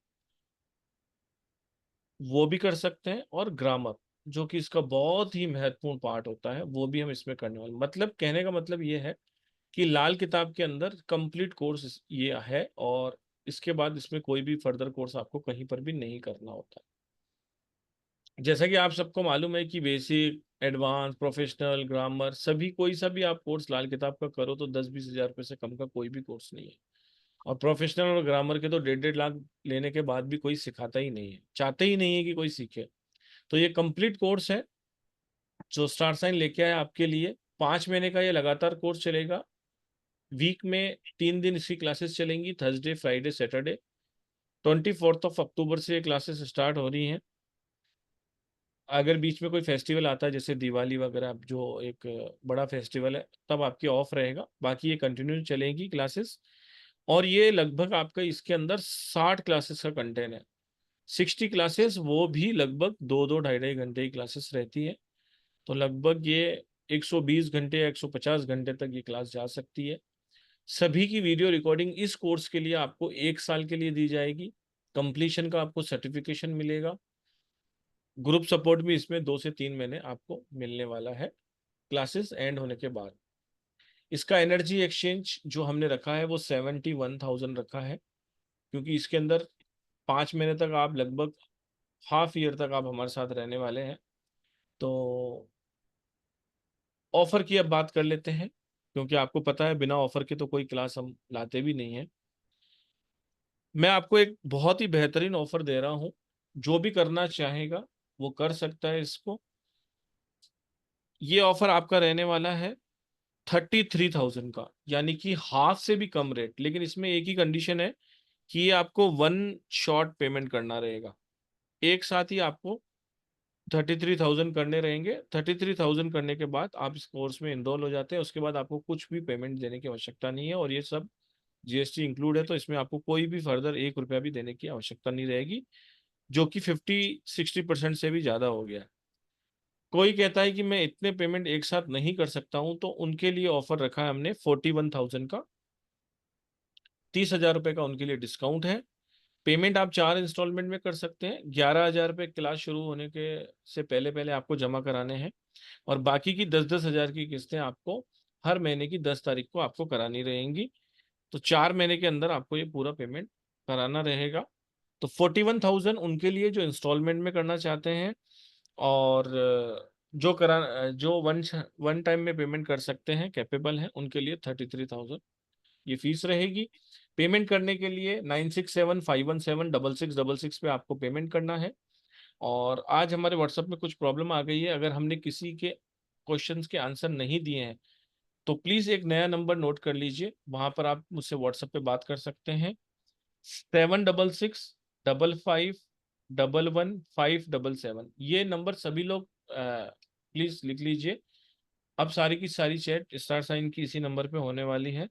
वो भी कर सकते हैं। और ग्रामर, जो कि इसका बहुत ही महत्वपूर्ण पार्ट होता है, वो भी हम इसमें करने वाले। मतलब कहने का मतलब ये है कि लाल किताब के अंदर कंप्लीट कोर्स ये है, और इसके बाद इसमें कोई भी फर्दर कोर्स आपको कहीं पर भी नहीं करना होता। जैसा कि आप सबको मालूम है कि बेसिक, एडवांस, प्रोफेशनल, ग्रामर, सभी कोई सा भी आप कोर्स लाल किताब का करो तो 10-20 हज़ार रुपये से कम का कोई भी कोर्स नहीं है। और प्रोफेशनल और ग्रामर के तो 1.5-1.5 लाख लेने के बाद भी कोई सिखाता ही नहीं है, चाहते ही नहीं है कि कोई सीखे। तो ये कंप्लीट कोर्स है जो स्टार साइन लेके आया आपके लिए। 5 महीने का ये लगातार कोर्स चलेगा। वीक में 3 दिन इसकी क्लासेस चलेंगी, थर्सडे, फ्राइडे, सैटरडे। 24 अक्टूबर से ये क्लासेस स्टार्ट हो रही हैं। अगर बीच में कोई फेस्टिवल आता है जैसे दिवाली वगैरह, जो एक बड़ा फेस्टिवल है, तब आपकी ऑफ रहेगा, बाकी ये कंटिन्यू चलेंगी क्लासेस। और ये लगभग आपका इसके अंदर 60 क्लासेस का कंटेंट है। 60 क्लासेस, वो भी लगभग 2-2, 2.5-2.5 घंटे की क्लासेस रहती है। तो लगभग ये 120 घंटे या 150 घंटे तक ये क्लास जा सकती है। सभी की वीडियो रिकॉर्डिंग इस कोर्स के लिए आपको 1 साल के लिए दी जाएगी। कंप्लीशन का आपको सर्टिफिकेशन मिलेगा। ग्रुप सपोर्ट भी इसमें 2 से 3 महीने आपको मिलने वाला है क्लासेस एंड होने के बाद। इसका एनर्जी एक्सचेंज जो हमने रखा है वो 71,000 रखा है, क्योंकि इसके अंदर 5 महीने तक आप लगभग हाफ ईयर तक आप हमारे साथ रहने वाले हैं। तो ऑफर की अब बात कर लेते हैं, क्योंकि आपको पता है बिना ऑफर के तो कोई क्लास हम लाते भी नहीं है। मैं आपको एक बहुत ही बेहतरीन ऑफर दे रहा हूं, जो भी करना चाहेगा वो कर सकता है इसको। ये ऑफर आपका रहने वाला है 33,000 का, यानी कि हाफ से भी कम रेट। लेकिन इसमें एक ही कंडीशन है कि ये आपको वन शॉट पेमेंट करना रहेगा, एक साथ ही आपको 33,000 करने रहेंगे। 33,000 करने के बाद आप इस कोर्स में इनरोल हो जाते हैं। उसके बाद आपको कुछ भी पेमेंट देने की आवश्यकता नहीं है, और ये सब जीएसटी इंक्लूड है, तो इसमें आपको कोई भी फर्दर 1 रुपया भी देने की आवश्यकता नहीं रहेगी, जो कि 50-60% से भी ज्यादा हो गया है। कोई कहता है कि मैं इतने पेमेंट एक साथ नहीं कर सकता हूं, तो उनके लिए ऑफर रखा है हमने 41,000 का। 30,000 रुपये का उनके लिए डिस्काउंट है। पेमेंट आप 4 इंस्टॉलमेंट में कर सकते हैं। 11,000 रुपये क्लास शुरू होने के से पहले पहले आपको जमा कराने हैं, और बाकी की 10-10 हजार की किस्तें आपको हर महीने की 10 तारीख को आपको करानी रहेंगी। तो 4 महीने के अंदर आपको ये पूरा पेमेंट कराना रहेगा। तो 41,000 उनके लिए जो इंस्टॉलमेंट में करना चाहते हैं, और जो वन वन टाइम में पेमेंट कर सकते हैं, कैपेबल हैं, उनके लिए 33,000 ये फीस रहेगी। पेमेंट करने के लिए 9675176666 पे आपको पेमेंट करना है। और आज हमारे व्हाट्सएप में कुछ प्रॉब्लम आ गई है, अगर हमने किसी के क्वेश्चंस के आंसर नहीं दिए हैं तो प्लीज एक नया नंबर नोट कर लीजिए, वहां पर आप मुझसे व्हाट्सएप पे बात कर सकते हैं। 766555115577, ये नंबर सभी लोग प्लीज लिख लीजिए। अब सारी की सारी चैट स्टार साइन की इसी नंबर पे होने वाली है।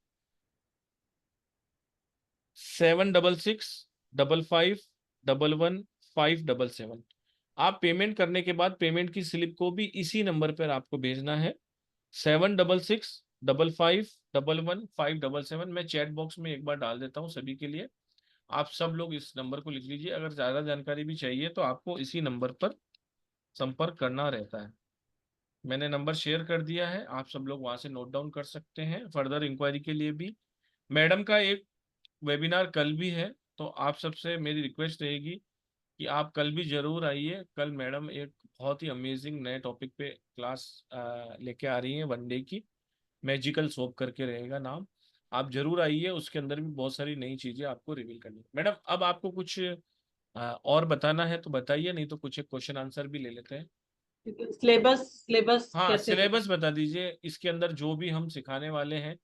766555115577। आप पेमेंट करने के बाद पेमेंट की स्लिप को भी इसी नंबर पर आपको भेजना है, 766555115577। मैं चैट बॉक्स में एक बार डाल देता हूँ सभी के लिए, आप सब लोग इस नंबर को लिख लीजिए। अगर ज्यादा जानकारी भी चाहिए तो आपको इसी नंबर पर संपर्क करना रहता है। मैंने नंबर शेयर कर दिया है, आप सब लोग वहां से नोट डाउन कर सकते हैं फर्दर इंक्वायरी के लिए भी। मैडम का एक वेबिनार कल भी है, तो आप सबसे मेरी रिक्वेस्ट रहेगी कि आप कल भी जरूर आइए। कल मैडम एक बहुत ही अमेजिंग नए टॉपिक पे क्लास लेके आ रही हैं, 1 डे की, मैजिकल सोप करके रहेगा नाम। आप जरूर आइए, उसके अंदर भी बहुत सारी नई चीजें आपको रिवील करनी है। मैडम अब आपको कुछ और बताना है तो बताइए, नहीं तो कुछ एक क्वेश्चन आंसर भी ले लेते हैं। सिलेबस सिलेबस हाँ, कैसे सिलेबस बता दीजिए, इसके अंदर जो भी हम सिखाने वाले हैं।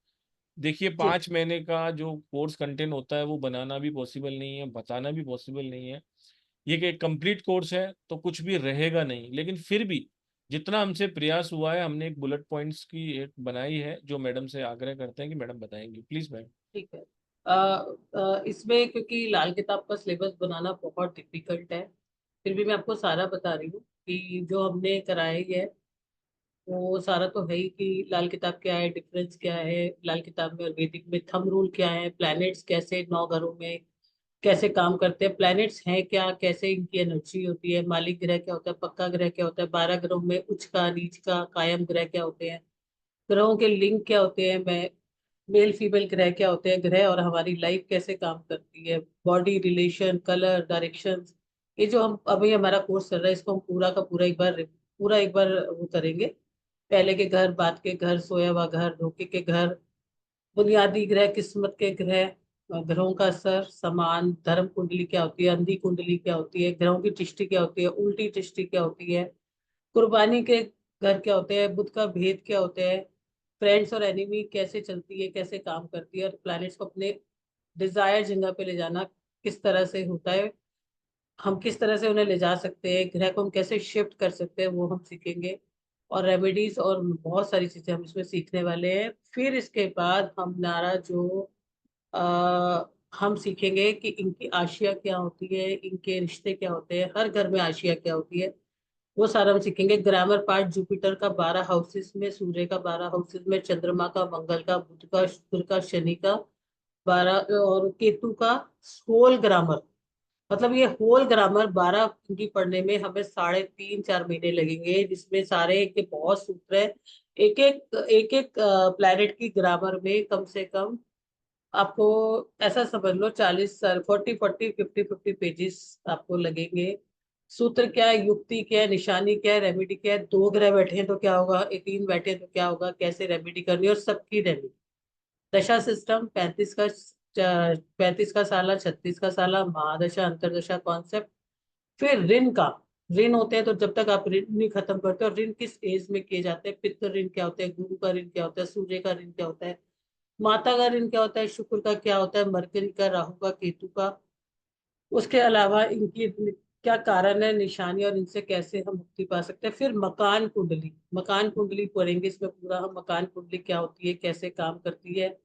देखिए, जी 5 महीने का जो कोर्स कंटेंट होता है वो बनाना भी पॉसिबल नहीं है, बताना भी पॉसिबल नहीं है। ये कि एक कंप्लीट कोर्स है तो कुछ भी रहेगा नहीं, लेकिन फिर भी जितना हमसे प्रयास हुआ है, हमने एक बुलेट पॉइंट्स की एक बनाई है, जो मैडम से आग्रह करते हैं कि मैडम बताएंगी। Please ma'am. ठीक है। इसमें क्योंकि लाल किताब का सिलेबस बनाना बहुत डिफिकल्ट है, फिर भी मैं आपको सारा बता रही हूँ कि जो हमने कराई है वो सारा तो है ही, कि लाल किताब क्या है, डिफरेंस क्या है लाल किताब में और वैदिक में, थंब रूल क्या है, प्लैनेट्स कैसे 9 घरों में कैसे काम करते हैं, प्लैनेट्स हैं क्या, कैसे इनकी एनर्जी होती है, मालिक ग्रह क्या होता है, पक्का ग्रह क्या होता है, 12 ग्रहों में उच्च का नीच का कायम ग्रह क्या होते हैं, ग्रहों के लिंक क्या होते हैं, मैं मेल फीमेल ग्रह क्या होते हैं, ग्रह और हमारी लाइफ कैसे काम करती है, बॉडी रिलेशन, कलर, डायरेक्शंस। ये जो हम अभी हमारा कोर्स चल रहा है, इसको हम पूरा एक बार वो करेंगे। पहले के घर, बाद के घर, सोया हुआ घर, धोखे के घर, बुनियादी ग्रह, किस्मत के ग्रह, ग्रहों का असर, समान, धर्म कुंडली क्या होती है, अंधी कुंडली क्या होती है, ग्रहों की दृष्टि क्या होती है, उल्टी दृष्टि क्या होती है, कुर्बानी के घर क्या होते हैं, बुद्ध का भेद क्या होता है, फ्रेंड्स और एनिमी कैसे चलती है, कैसे काम करती है, और प्लैनेट्स को अपने डिजायर जगह पे ले जाना किस तरह से होता है, हम किस तरह से उन्हें ले जा सकते हैं, ग्रह को हम कैसे शिफ्ट कर सकते हैं, वो हम सीखेंगे। और रेमेडीज और बहुत सारी चीजें हम इसमें सीखने वाले हैं। फिर इसके बाद हमारा जो आ, हम सीखेंगे कि इनकी आशिया क्या होती है, इनके रिश्ते क्या होते हैं, हर घर में आशिया क्या होती है, वो सारा हम सीखेंगे। ग्रामर पार्ट, जुपिटर का 12 हाउसेस में, सूर्य का 12 हाउसेस में, चंद्रमा का, मंगल का, बुध का, शुक्र का, शनि का 12 और केतु का 16 ग्रामर। मतलब ये होल ग्रामर 12 की पढ़ने में हमें 3.5-4 महीने लगेंगे, जिसमें सारे के बहुत सूत्र है। एक एक प्लैनेट की ग्रामर में कम से कम आपको ऐसा समझ लो 40-40-50-50 पेजेस आपको लगेंगे। सूत्र क्या है, युक्ति क्या है, निशानी क्या है, रेमेडी क्या है, 2 ग्रह बैठे हैं तो क्या होगा, 3 बैठे हैं तो क्या होगा, कैसे रेमेडी करनी है, और सबकी रेमेडी। दशा सिस्टम 35 का साला, 36 का साला, महादशा, अंतरदशा कॉन्सेप्ट। फिर ऋण का, ऋण होते हैं तो जब तक आप ऋण नहीं खत्म करते, और ऋण किस एज में किए जाते हैं, पितृ ऋण क्या होता है, गुरु का ऋण क्या होता है, सूर्य का ऋण क्या होता है, माता का ऋण क्या होता है, शुक्र का क्या होता है, मरकरी का, राहु का, केतु का। उसके अलावा इनकी क्या कारण है, निशानी, और इनसे कैसे हम मुक्ति पा सकते हैं। फिर मकान कुंडली पढ़ेंगे, इसमें पूरा हम मकान कुंडली क्या होती है, कैसे काम करती है,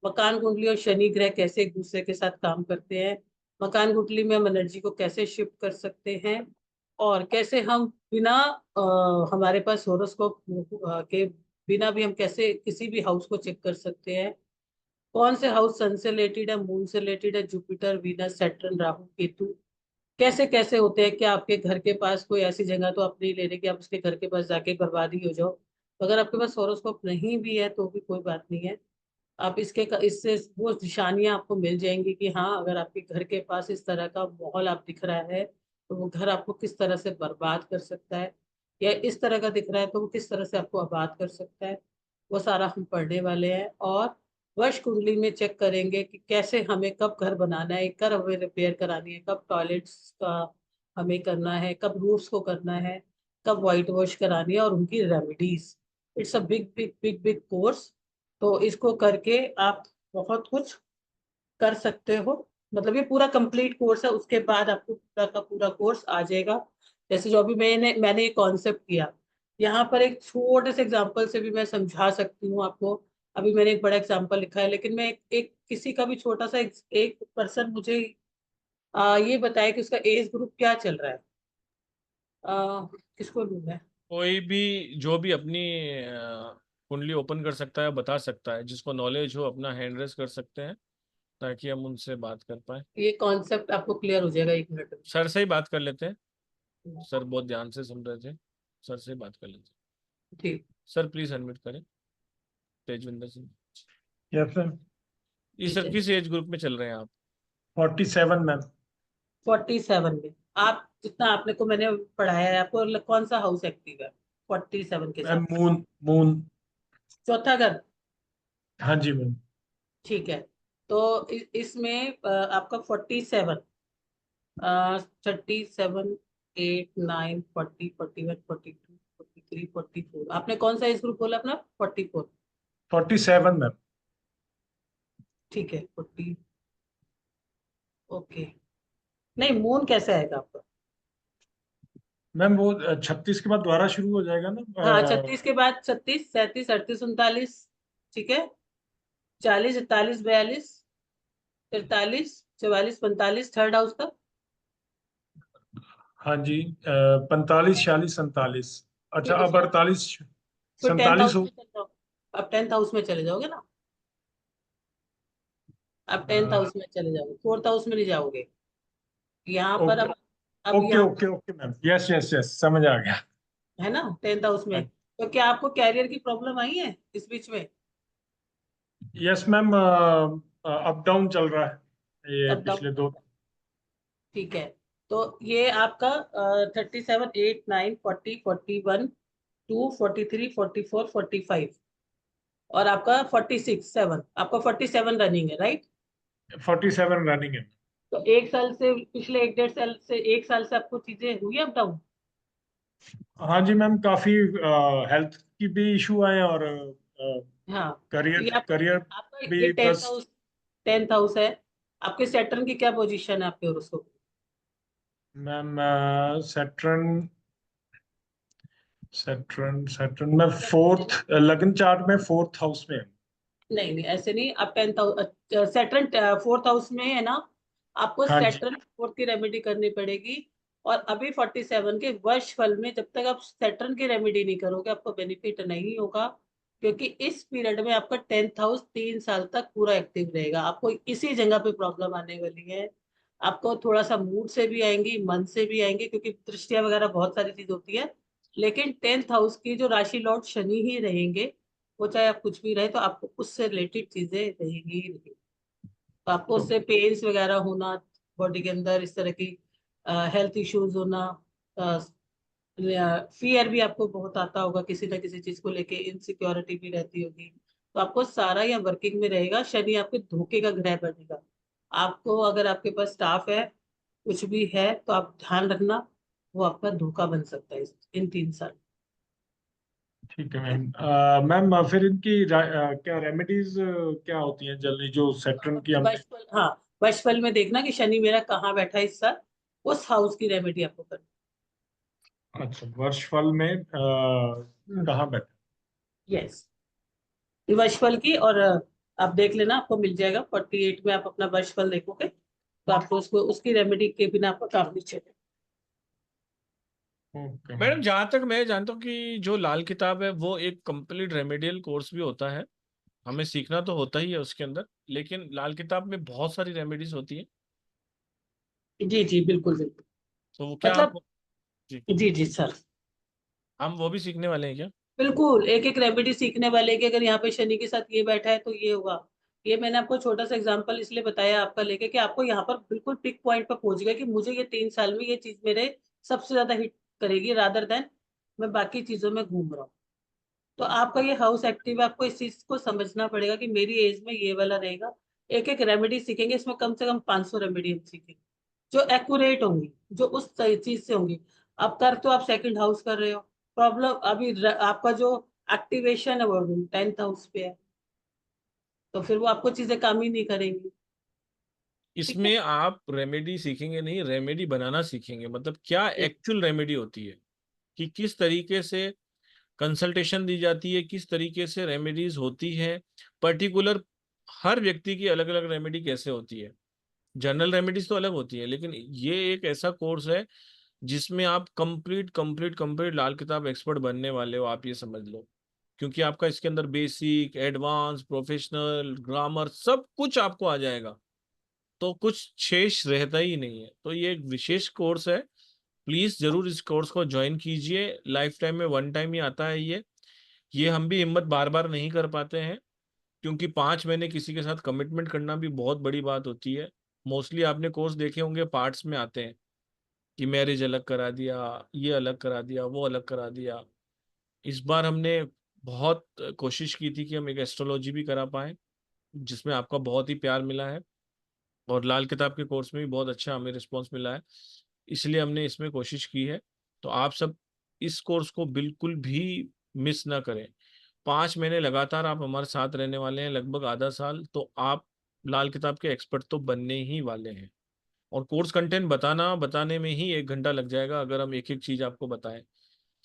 मकान कुंडली और शनि ग्रह कैसे एक दूसरे के साथ काम करते हैं, मकान कुंडली में हम एनर्जी को कैसे शिफ्ट कर सकते हैं, और कैसे हम बिना हमारे पास होरोस्कोप के बिना भी हम कैसे किसी भी हाउस को चेक कर सकते हैं, कौन से हाउस सन से रिलेटेड है, मून से रिलेटेड है, Jupiter, Venus, Saturn, Rahu, Ketu कैसे कैसे होते हैं। क्या आपके घर के पास कोई ऐसी जगह तो आप नहीं ले रहे कि आप उसके घर के पास जाके बर्बादी हो जाओ। अगर आपके पास होरोस्कोप नहीं भी है तो भी कोई बात नहीं है, आप इससे वो निशानियां आपको मिल जाएंगी कि हाँ, अगर आपके घर के पास इस तरह का माहौल आप दिख रहा है तो वो घर आपको किस तरह से बर्बाद कर सकता है, या इस तरह का दिख रहा है तो वो किस तरह से आपको आबाद कर सकता है। वो सारा हम पढ़ने वाले हैं। और वर्ष कुंडली में चेक करेंगे कि कैसे हमें कब घर बनाना है, कब हमें रिपेयर करानी है, कब टॉयलेट्स का हमें करना है, कब रूफ्स को करना है, कब व्हाइट वॉश करानी है, और उनकी remedies. It's a big big big big course. तो इसको करके आप बहुत कुछ कर सकते हो। मतलब ये पूरा कंप्लीट कोर्स है, उसके बाद आपको पूरा का पूरा कोर्स आ जाएगा। जैसे जो अभी मैंने ये कॉन्सेप्ट किया, यहाँ पर एक छोटे से एग्जांपल से भी मैं समझा सकती हूँ आपको। अभी मैंने एक बड़ा एग्जांपल लिखा है, लेकिन मैं एक किसी का भी छोटा सा एक पर्सन मुझे ये बताए कि उसका एज ग्रुप क्या चल रहा है। किसको लूँ मैं? कोई भी जो भी अपनी कुंडली ओपन कर सकता है, बता सकता है, जिसको नॉलेज हो अपना हैंड रेस कर सकते हैं ताकि हम उनसे बात कर पाए। ये कॉन्सेप्ट आपको क्लियर हो जाएगा 1 मिनट सर से ही बात कर लेते हैं। में। सर बहुत ध्यान से सुन रहे थे। सर से ही बात कर लेते हैं। ठीक। सर प्लीज अनम्यूट करें। तेजविंदर सिंह। Yes ma'am. इस ठीक सर है। किस एज ग्रुप में चल रहे हैं आप? 47 मैम। 47 में। आप जितना आपने को मैंने पढ़ाया है, आपको कौन सा हाउस एक्टिव है 47 के साथ? Ma'am moon moon. चौथा घर। हाँ जी मैम। ठीक है। तो इसमें आपका 47, 37, 8, 9, 40, 41, 42, 43, 44, आपने कौन सा एज ग्रुप बोला अपना? 44। 47 मैम। ठीक है, 40। ओके। नहीं, मून कैसे आएगा आपका? मैम वो 36 के बाद दोबारा शुरू हो जाएगा ना हाँ, 36 के बाद 36, 37, 38, 39। ठीक है। 40, 41, 42, 43, 44, 45 थर्ड हाउस का। हाँ जी 45 46 47। अच्छा ठीक है, अब फिर 48 टेंथ 47 हाउस हो। में चले जाओ। अब टेंथ हाउस में चले जाओगे ना? अब टेंथ अ, हाउस में चले जाओगे, फोर्थ हाउस में नहीं जाओगे। यहाँ पर ओके अब ओके यहाँ okay okay ma'am. Yes yes yes समझ आ गया। है ना टेंथ हाउस में। हाँ। तो क्या आपको कैरियर की प्रॉब्लम आई है इस बीच में? यस मैम अप डाउन चल रहा है ये अब डाउन। पिछले दो। ठीक है। तो ये आपका 37, 8, 9, 40, 41, 2, 43, 44, 45, और आपका 46, 7, आपका 47 रनिंग है, राइट? 47 रनिंग है। तो एक साल से, पिछले 1-1.5 साल से, 1 साल से आपको चीजें हुई अप डाउन? हाँ जी मैम काफी हेल्थ की भी इशू आए और हाँ। तो करियर ये करियर आपका ये भी tenth plus. House, tenth house है। आपके सैटर्न की क्या पोजीशन है आपके horoscope? Ma'am Saturn Saturn Saturn में फोर्थ लगन चार्ट में फोर्थ हाउस में है। नहीं नहीं, ऐसे नहीं। आप tenth house, Saturn fourth house में है ना? आपको हाँ जी। सैटर्न फोर्थ की रेमेडी करनी पड़ेगी। और अभी 47 के वर्ष फल में जब तक आप सैटर्न की रेमेडी नहीं करोगे, आपको बेनिफिट नहीं होगा। क्योंकि इस पीरियड में आपका टेंथ हाउस 3 साल तक पूरा एक्टिव रहेगा, आपको इसी जगह पे प्रॉब्लम आने वाली है। आपको थोड़ा सा मूड से भी आएंगी, मन से भी आएंगे, क्योंकि दृष्टियां वगैरह बहुत सारी चीज होती है। लेकिन 10th हाउस की जो राशि लॉर्ड शनि ही रहेंगे, वो चाहे आप कुछ भी रहे तो आपको उससे रिलेटेड चीजें रहेंगी ही रहेंगी। तो आपको तो उससे पेन्स वगैरह होना, बॉडी के अंदर इस तरह की हेल्थ इश्यूज होना, फियर भी आपको बहुत आता होगा, किसी ना किसी चीज को लेके इनसिक्योरिटी भी रहती होगी। तो आपको सारा या वर्किंग में रहेगा। शनि आपके धोखे का ग्रह बनेगा। आपको अगर आपके पास स्टाफ है, कुछ भी है, तो आप ध्यान रखना, वो आपका धोखा बन सकता है इन 3 साल। ठीक है ठीक है। मैम फिर इनकी क्या रेमेडीज क्या होती हैं जनरली जो सेटर्न की हमने। वशफल, हाँ, वशफल में देखना कि शनि मेरा कहाँ बैठा है इस साल, उस हाउस की रेमेडी आपको करनी अच्छा वर्षफल में है। कहाँ बैठे। यस, वशफल की। और आप देख लेना, आपको मिल जाएगा 48 में। आप अपना वशफल देखोगे तो आपको उसको उसकी रेमेडी के बिना आपका काम नहीं चलेगा। Okay madam ma'am. जहां तक मैं जानता हूँ कि जो लाल किताब है वो एक कंप्लीट रेमेडियल कोर्स भी होता है। हमें सीखना तो होता ही है उसके अंदर, लेकिन लाल किताब में बहुत सारी रेमेडीज होती है। जी जी, बिल्कुल बिल्कुल। तो वो क्या आप मतलब, जी, जी जी सर, हम वो भी सीखने वाले हैं क्या? बिल्कुल एक एक रेमेडी सीखने वाले की। अगर यहाँ पे शनि के साथ ये बैठा है तो ये होगा। ये मैंने आपको छोटा सा एग्जांपल इसलिए बताया आपका लेके, कि आपको यहाँ पर बिल्कुल पिक पॉइंट पर पहुंच गया कि मुझे ये 3 साल में ये चीज मेरे सबसे ज्यादा हिट करेगी, रादर देन मैं बाकी चीजों में घूम रहा हूँ। तो आपका ये हाउस एक्टिव है, आपको इस चीज को समझना पड़ेगा कि मेरी एज में ये वाला रहेगा। एक एक रेमेडी सीखेंगे, इसमें कम से कम 500 रेमेडी हम सीखेंगे, जो एक्यूरेट होंगी, जो उस चीज से होंगी। अब कर तो आप सेकंड हाउस कर रहे हो, प्रॉब्लम अभी आपका जो एक्टिवेशन है वो 10th हाउस पे है, तो फिर वो आपको चीजें काम ही नहीं करेंगी। ठीक है। इसमें आप रेमेडी सीखेंगे नहीं, रेमेडी बनाना सीखेंगे। मतलब क्या Yes, एक्चुअल रेमेडी होती है, कि किस तरीके से कंसल्टेशन दी जाती है, किस तरीके से रेमेडीज होती है पर्टिकुलर। हर व्यक्ति की अलग अलग रेमेडी कैसे होती है। जनरल रेमेडीज तो अलग होती है, लेकिन ये एक ऐसा कोर्स है जिसमें आप कंप्लीट कंप्लीट कंप्लीट लाल किताब एक्सपर्ट बनने वाले हो, आप ये समझ लो। क्योंकि आपका इसके अंदर बेसिक, एडवांस, प्रोफेशनल, ग्रामर सब कुछ आपको आ जाएगा। तो कुछ शेष रहता ही नहीं है। तो ये एक विशेष कोर्स है। प्लीज जरूर इस कोर्स को ज्वाइन कीजिए। लाइफ टाइम में वन टाइम ही आता है ये हम भी हिम्मत बार बार नहीं कर पाते हैं, क्योंकि 5 महीने किसी के साथ कमिटमेंट करना भी बहुत बड़ी बात होती है। मोस्टली आपने कोर्स देखे होंगे, पार्ट्स में आते हैं कि मैरिज अलग करा दिया, ये अलग करा दिया, वो अलग करा दिया। इस बार हमने बहुत कोशिश की थी कि हम एक एस्ट्रोलॉजी भी करा पाए, जिसमें आपका बहुत ही प्यार मिला है। और लाल किताब के कोर्स में भी बहुत अच्छा हमें रिस्पॉन्स मिला है, इसलिए हमने इसमें कोशिश की है। तो आप सब इस कोर्स को बिल्कुल भी मिस ना करें। 5 महीने लगातार आप हमारे साथ रहने वाले हैं, लगभग आधा साल। तो आप लाल किताब के एक्सपर्ट तो बनने ही वाले हैं। और कोर्स कंटेंट बताने में ही 1 घंटा लग जाएगा, अगर हम एक एक चीज आपको बताएं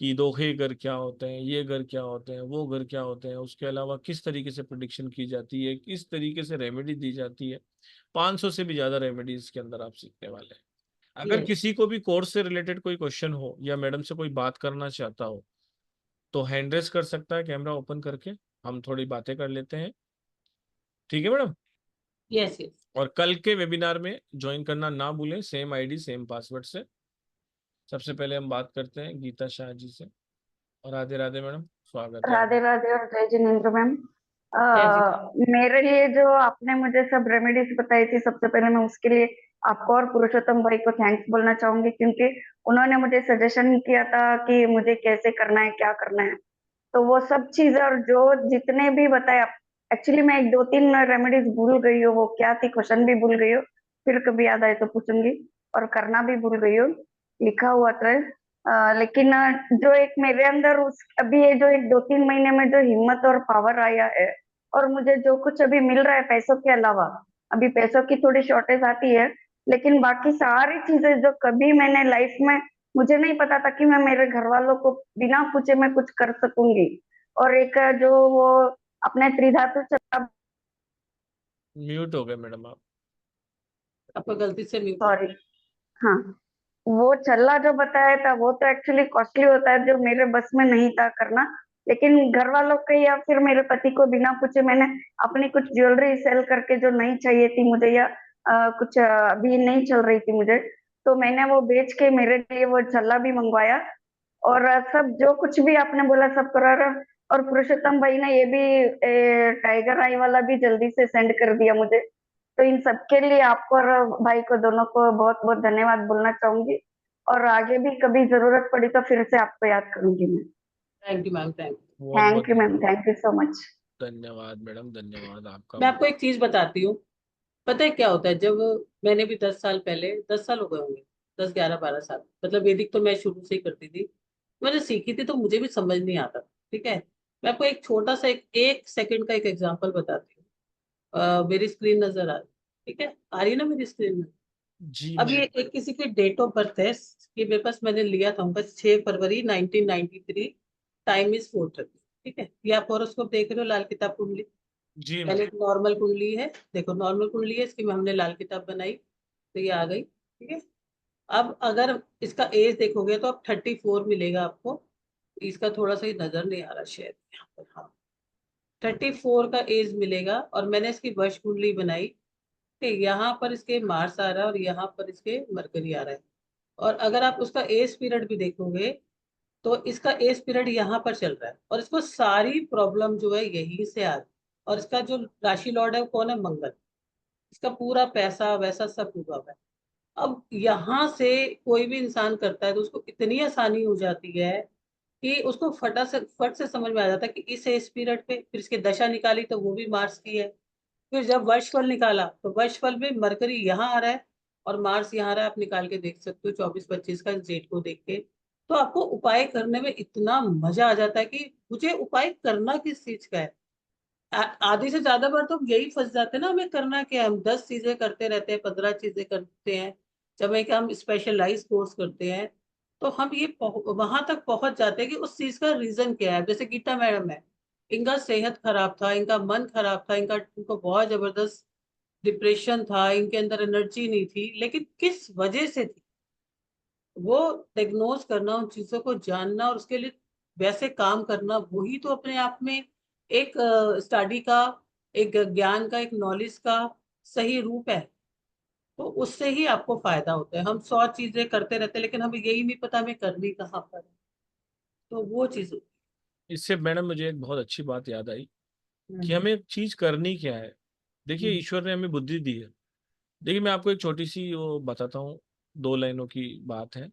कि दोहे घर क्या होते हैं, ये घर क्या होते हैं, वो घर क्या होते हैं, उसके अलावा किस तरीके से प्रिडिक्शन की जाती है, किस तरीके से रेमेडी दी जाती है। 500 से भी ज्यादा रेमेडीज के अंदर आप सीखने वाले हैं। अगर यस, किसी को भी कोर्स से रिलेटेड कोई क्वेश्चन हो या मैडम से कोई बात करना चाहता हो, तो हैंड रेस कर सकता है कैमरा ओपन करके, हम थोड़ी बातें कर लेते हैं। ठीक है मैडम। Yes, yes. और कल के वेबिनार में ज्वाइन करना ना भूलें, सेम आईडी सेम पासवर्ड से। सबसे पहले हम बात करते हैं गीता शाह जी से। और राधे राधे मैडम, स्वागत है राधे आपका। राधे और जय जिनेन्द्र मैम। जय जी। मेरे लिए जो आपने मुझे सब रेमेडीज बताई थी, सबसे पहले मैं उसके लिए आपको और पुरुषोत्तम भाई को थैंक्स बोलना चाहूंगी, क्योंकि उन्होंने मुझे सजेशन किया था कि मुझे कैसे करना है, क्या करना है। तो वो सब चीज और जो जितने भी बताया, एक्चुअली मैं एक दो तीन रेमेडीज भूल गई हूँ, वो क्या थी क्वेश्चन भी भूल गई हूँ। फिर कभी याद आए तो पूछूंगी। और करना भी भूल गई हूँ, लिखा हुआ था। लेकिन जो एक मेरे अंदर उस अभी ये जो एक दो तीन महीने में जो हिम्मत और पावर आया है, और मुझे जो कुछ अभी मिल रहा है पैसों के अलावा, अभी पैसों की थोड़ी शॉर्टेज आती है, लेकिन बाकी सारी चीजें जो कभी मैंने लाइफ में मुझे नहीं पता था कि मैं मेरे घर वालों को बिना पूछे मैं कुछ कर सकूंगी। और एक जो वो अपने त्रिधातु चक्र, म्यूट हो गए मैडम आप। आपको गलती से म्यूट हो सॉरी, हाँ, वो छल्ला जो बताया था वो तो एक्चुअली कॉस्टली होता है, जो मेरे बस में नहीं था करना। लेकिन घर वालों के या फिर मेरे पति को बिना पूछे मैंने अपनी कुछ ज्वेलरी सेल करके जो नहीं चाहिए थी मुझे, या कुछ अभी नहीं चल रही थी मुझे, तो मैंने वो बेच के मेरे लिए वो छल्ला भी मंगवाया। और सब जो कुछ भी आपने बोला सब करा रहा। और पुरुषोत्तम भाई ने ये भी टाइगर आई वाला भी जल्दी से सेंड कर दिया मुझे। तो इन सब के लिए आपको और भाई को दोनों को बहुत बहुत धन्यवाद बोलना चाहूंगी। और आगे भी कभी जरूरत पड़ी तो फिर से आपको याद करूंगी मैं। Thank you ma'am, thank you. बहुत बहुत thank you ma'am, thank you so much. धन्यवाद मैडम, धन्यवाद आपका। मैं आपको एक चीज बताती हूँ। पता है क्या होता है, जब मैंने भी 10 साल पहले, 10 साल हो गए होंगे, 10, 11, 12 साल, मतलब वैदिक तो मैं शुरू से ही करती थी। मैंने सीखी थी तो मुझे भी समझ नहीं आता। ठीक है, मैं आपको एक छोटा सा एक सेकंड का एक एग्जांपल बताती हूँ। मेरी स्क्रीन नजर आ रही, ठीक है, आ रही है ना मेरी स्क्रीन में? जी अब ये मैम। एक किसी की डेट ऑफ बर्थ है, कि मेरे पास मैंने लिया था उनका 6 फरवरी 1993। Time is 4:30। ठीक है, ये आप हॉरोस्कोप देख रहे हो, लाल किताब कुंडली। जी मैम। पहले एक नॉर्मल कुंडली है, देखो नॉर्मल कुंडली है, इसकी में हमने लाल किताब बनाई तो ये आ गई। ठीक है, अब अगर इसका एज देखोगे तो अब 34 मिलेगा आपको। इसका थोड़ा सा ही नजर नहीं आ रहा शायद यहाँ पर, हाँ, 34 का एज मिलेगा। और मैंने इसकी वर्ष कुंडली बनाई, ठीक है, यहाँ पर इसके मार्स आ रहा है और यहाँ पर इसके मरकरी आ रहा है। और अगर आप उसका एज पीरियड भी देखोगे तो इसका एज पीरियड यहाँ पर चल रहा है, और इसको सारी प्रॉब्लम जो है यहीं से आ रही है। और इसका जो राशि लॉर्ड है वो कौन है? मंगल। इसका पूरा पैसा वैसा सब डूबा हुआ है। अब यहाँ से कोई भी इंसान करता है तो उसको इतनी आसानी हो जाती है कि उसको फट से समझ में आ जाता है कि इस एज पीरियड पे फिर इसकी दशा निकाली तो वो भी मार्स की है। फिर जब वर्षफल निकाला तो वर्षफल में मरकरी यहाँ आ रहा है और मार्स यहाँ आ रहा है, आप निकाल के देख सकते हो 24-25 का, इस डेट को देख के। तो आपको उपाय करने में इतना मजा आ जाता है कि मुझे उपाय करना किस चीज का है। आधी से ज्यादा बार तो हम यही फंस जाते हैं ना, हमें करना क्या है, हम 10 चीजें करते रहते हैं, 15 चीजें करते हैं। जब एक हम स्पेशलाइज कोर्स करते हैं तो हम ये वहां तक पहुंच जाते हैं कि उस चीज का रीजन क्या है। जैसे गीता मैडम है, इनका सेहत खराब था, इनका मन खराब था, इनको बहुत जबरदस्त डिप्रेशन था, इनके अंदर एनर्जी नहीं थी, लेकिन किस वजह से थी वो डायग्नोज करना, उन चीजों को जानना और उसके लिए वैसे काम करना, वही तो अपने आप में एक स्टडी का, एक ज्ञान का, एक नॉलेज का सही रूप है। तो उससे ही आपको फायदा होता है। हम 100 चीजें करते रहते हैं लेकिन हमें यही नहीं पता हमें करनी कहाँ पर है। तो वो चीज होती इससे मैडम मुझे एक बहुत अच्छी बात याद आई है। कि हमें एक चीज करनी क्या है। देखिए हम्म, ईश्वर ने हमें बुद्धि दी है। देखिए मैं आपको एक छोटी सी वो बताता हूँ, 2 लाइनों की बात है।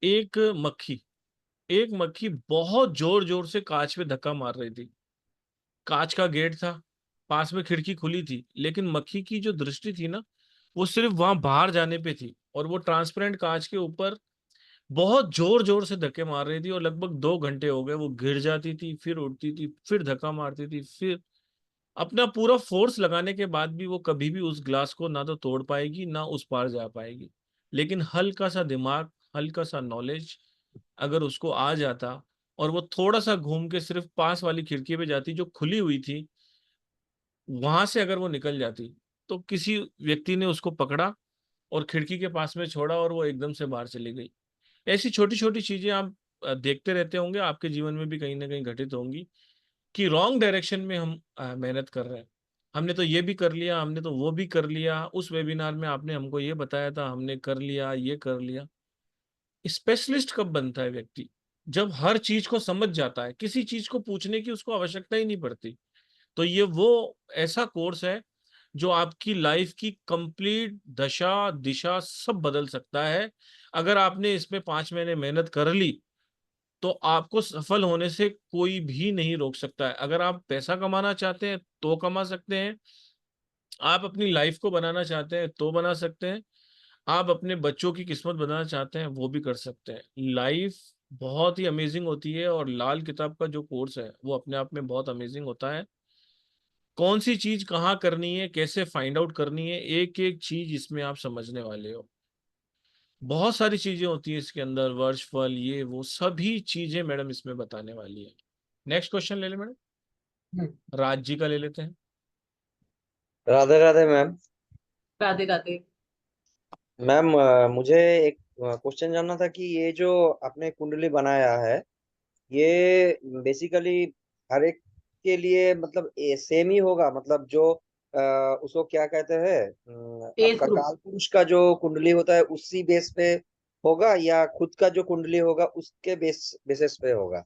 एक मक्खी एक मक्खी बहुत जोर जोर से कांच पे धक्का मार रही थी। कांच का गेट था, पास में खिड़की खुली थी, लेकिन मक्खी की जो दृष्टि थी ना, वो सिर्फ वहां बाहर जाने पे थी। और वो ट्रांसपेरेंट कांच के ऊपर बहुत जोर जोर से धक्के मार रही थी, और लगभग 2 घंटे हो गए। वो गिर जाती थी, फिर उठती थी, फिर धक्का मारती थी, फिर अपना पूरा फोर्स लगाने के बाद भी वो कभी भी उस ग्लास को ना तो तोड़ पाएगी ना उस पार जा पाएगी। लेकिन हल्का सा दिमाग, हल्का सा नॉलेज अगर उसको आ जाता, और वो थोड़ा सा घूम के सिर्फ पास वाली खिड़की पे जाती जो खुली हुई थी, वहां से अगर वो निकल जाती, तो किसी व्यक्ति ने उसको पकड़ा और खिड़की के पास में छोड़ा और वो एकदम से बाहर चली गई। ऐसी छोटी छोटी चीजें आप देखते रहते होंगे, आपके जीवन में भी कहीं ना कहीं घटित होंगी कि रॉन्ग डायरेक्शन में हम मेहनत कर रहे हैं। हमने तो ये भी कर लिया, हमने तो वो भी कर लिया, उस वेबिनार में आपने हमको ये बताया था, हमने कर लिया, ये कर लिया। स्पेशलिस्ट कब बनता है व्यक्ति? जब हर चीज को समझ जाता है, किसी चीज को पूछने की उसको आवश्यकता ही नहीं पड़ती। तो ये वो ऐसा कोर्स है जो आपकी लाइफ की कंप्लीट दशा दिशा सब बदल सकता है। अगर आपने इसमें 5 महीने मेहनत कर ली, तो आपको सफल होने से कोई भी नहीं रोक सकता है। अगर आप पैसा कमाना चाहते हैं तो कमा सकते हैं, आप अपनी लाइफ को बनाना चाहते हैं तो बना सकते हैं, आप अपने बच्चों की किस्मत बनाना चाहते हैं वो भी कर सकते हैं। लाइफ बहुत ही अमेजिंग होती है, और लाल किताब का जो कोर्स है वो अपने आप में बहुत अमेजिंग होता है। कौन सी चीज कहाँ करनी है, कैसे फाइंड आउट करनी है, एक एक चीज इसमें आप समझने वाले हो। बहुत सारी चीजें होती है इसके अंदर, वर्ष फल ये वो सभी चीजें मैडम इसमें बताने वाली है। नेक्स्ट क्वेश्चन ले ले मैडम, हम्म, राज जी का ले लेते हैं। राधे राधे मैम। राधे राधे। मैम मुझे एक क्वेश्चन जानना था कि ये जो आपने कुंडली बनाया है, ये बेसिकली हर एक के लिए मतलब सेम ही होगा, मतलब जो उसको क्या कहते हैं, एज आपका ग्रुप। काल पुरुष का जो कुंडली होता है उसी बेस पे होगा, या खुद का जो कुंडली होगा उसके बेसिस पे होगा?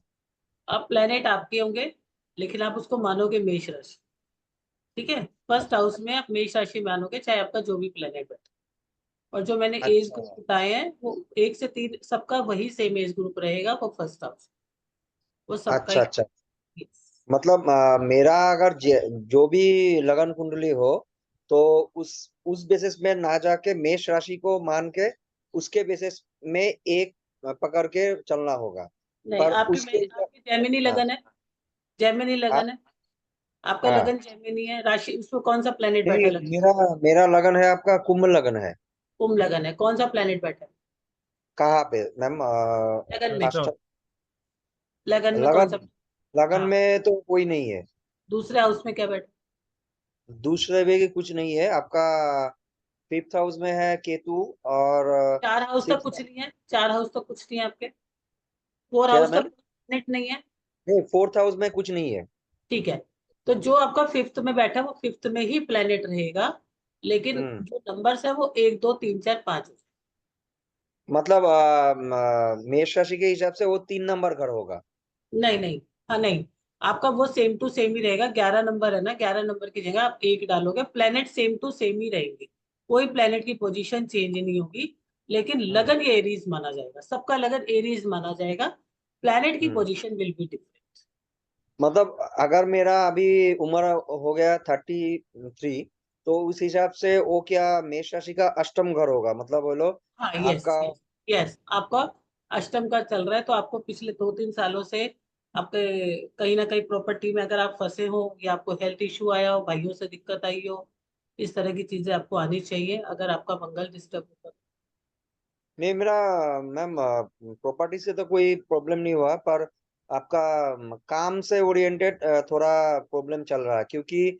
अब प्लेनेट आपके होंगे, लेकिन आप उसको मानोगे मेष राशि। ठीक है, फर्स्ट हाउस में आप मेष राशि मानोगे, चाहे आपका जो भी प्लेनेट बैठे। और जो मैंने एज अच्छा ग्रुप बताए हैं वो 1 से 3 सबका वही सेम एज ग्रुप रहेगा, वो फर्स्ट हाउस, वो सबका अच्छा ही। अच्छा। Yes. मतलब मेरा अगर जो भी लगन कुंडली हो, तो उस बेसिस में ना जाके मेष राशि को मान के उसके बेसिस में एक पकड़ के चलना होगा। नहीं, पर उसके आपकी जेमिनी हाँ लगन है। जेमिनी हाँ लगन है, आपका हाँ। लगन जेमिनी है, राशि उसमें कौन सा प्लेनेट बैठा नहीं, है लगन? मेरा मेरा लगन है, आपका कुंभ लगन है। कुंभ लगन है, कौन सा प्लेनेट बैठा है कहाँ पे मैम? लगन में? First house. लगन में कौन लगन सा? लगन हाँ, में तो कोई नहीं है। दूसरे हाउस में क्या बैठा? दूसरे में भी कुछ नहीं है आपका। फिफ्थ हाउस में है केतु, और 4 हाउस तक सिक्स। कुछ नहीं है, 4 हाउस तक कुछ नहीं है आपके। 4 हाउस क्या तक मैम? प्लेनेट नहीं है। नहीं, फोर्थ हाउस में कुछ नहीं है। ठीक है, तो जो आपका फिफ्थ में बैठा है वो फिफ्थ में ही प्लेनेट रहेगा, लेकिन हम्म। जो नंबर्स है वो 1 2 3 4 5। मतलब मेष राशि के हिसाब से वो 3 नंबर घर होगा। नहीं नहीं, हाँ नहीं, आपका वो सेम टू सेम ही रहेगा। 11 नंबर है ना, 11 नंबर की जगह आप 1 डालोगे, प्लेनेट सेम टू सेम ही रहेंगे, कोई प्लेनेट की पोजीशन चेंज नहीं होगी। लेकिन हम्म लगन ये एरीज माना जाएगा, सबका लगन एरीज माना जाएगा। प्लेनेट की hmm. Position will be different. मतलब अगर मेरा अभी उम्र हो गया 33, तो उस हिसाब से वो क्या मेष राशि का अष्टम घर होगा, मतलब बोलो हाँ, यस आपका। यस यस, आपका अष्टम का चल रहा है, तो आपको पिछले 2 3 सालों से आपके कहीं ना कहीं प्रॉपर्टी में अगर आप फंसे हो, या आपको हेल्थ इशू आया हो, भाइयों से दिक्कत आई हो, इस तरह की चीजें आपको आनी चाहिए अगर आपका मंगल डिस्टर्ब होता है। नहीं, मेरा मैम प्रॉपर्टी से तो कोई प्रॉब्लम नहीं हुआ, पर आपका काम से ओरिएंटेड थोड़ा प्रॉब्लम चल रहा है, क्योंकि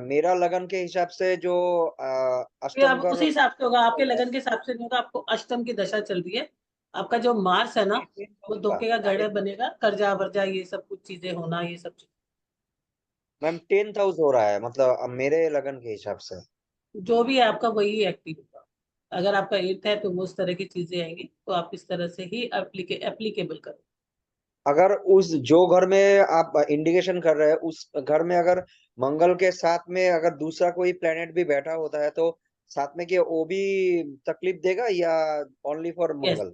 मेरा लगन के हिसाब से जो ये अष्टम अब घर उसी हिसाब से होगा, आपके होगा। लगन के हिसाब से नहीं होगा, आपको अष्टम की दशा चल रही है। आपका जो मार्स है ना, नहीं, टेंथ वो हाउस का। धोखे का गढ़ बनेगा, कर्जा वर्जा ये सब कुछ चीजें होना, ये सब मैम 10th हाउस हो रहा है, मतलब अब मेरे लगन के हिसाब से। जो भी है आपका वही एक्टिव होगा। अगर आपका एट है तो वो उस तरह की चीजें आएंगी, तो आप इस तरह से ही एप्लीकेबल करो। अगर उस जो घर में आप इंडिकेशन कर रहे हैं उस घर में अगर मंगल के साथ में अगर दूसरा कोई प्लेनेट भी बैठा होता है, तो साथ में कि वो भी तकलीफ देगा, या ओनली फॉर यस, मंगल?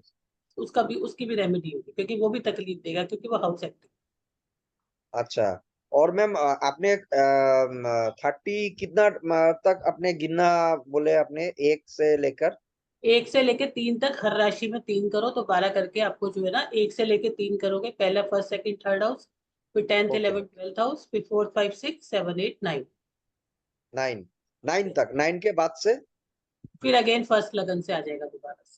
उसकी भी रेमेडी होगी, क्योंकि वो भी तकलीफ देगा, क्योंकि वो हाउस एक्टिव। अच्छा। और मैम आपने 30 कितना तक अपने गिनना बोले, अपने 1 से लेकर? 1 से लेके 3 तक, हर राशि में 3 करो तो 12 करके आपको जो है ना, 1 से लेके 3 करोगे, पहला फर्स्ट सेकंड थर्ड हाउस, फिर tenth okay. 11th 12th house, फिर 4 5 6 7 8 9। 9, 9 तक, 9 के बाद से फिर अगेन फर्स्ट लगन से आ जाएगा दोबारा से।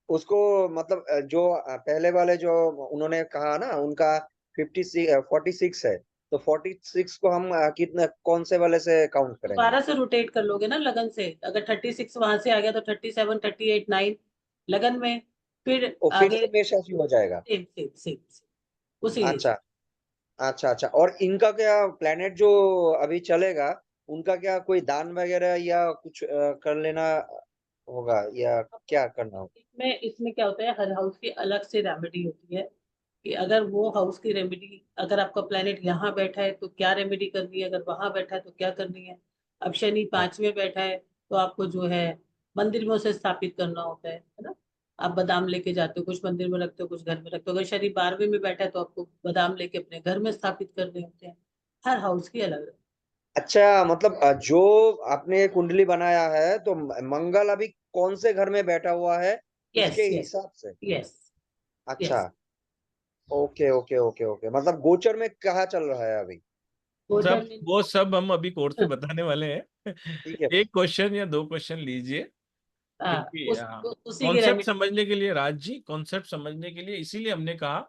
उसको, मतलब जो पहले वाले जो उन्होंने कहा ना उनका 46 है, तो 46 को हम कितने कौन से वाले से काउंट करेंगे? दोबारा से रोटेट कर लोगे ना लगन से, अगर 36 वहां से आ गया तो 37 38 9 लगन में, फिर वो फिर आगे से मेष राशि हो जाएगा। सेम सेम सेम सेम उसी अच्छा हिसाब। अच्छा अच्छा। और इनका क्या प्लेनेट जो अभी चलेगा, उनका क्या कोई दान वगैरह या कुछ कर लेना होगा, या क्या करना होगा? इसमें क्या होता है, हर हाउस की अलग से रेमेडी होती है, कि अगर वो हाउस की रेमेडी, अगर आपका प्लेनेट यहाँ बैठा है तो क्या रेमेडी करनी है, अगर वहां बैठा है तो क्या करनी है। अब शनि हाँ 5वें बैठा है, तो आपको जो है मंदिर में उसे स्थापित करना होता है ना। आप बादाम लेके जाते हो, कुछ मंदिर में रखते हो, कुछ घर में रखते हो। अगर शनि 12वें में बैठा है तो आपको बादाम लेके अपने घर में स्थापित करने होते हैं। हर हाउस की अलग अलग। अच्छा, मतलब जो आपने कुंडली बनाया है, तो मंगल अभी कौन से घर में बैठा हुआ है यस उसके यस हिसाब से? यस अच्छा। Yes. Okay okay okay okay, मतलब गोचर में कहाँ चल रहा है अभी? गोचर सब में वो सब हम अभी कोर्स में बताने वाले हैं। ठीक है। एक क्वेश्चन या दो क्वेश्चन लीजिए, क्योंकि उसी की कॉन्सेप्ट रेमेडी। समझने के लिए, राज जी, कॉन्सेप्ट समझने के लिए इसीलिए हमने कहा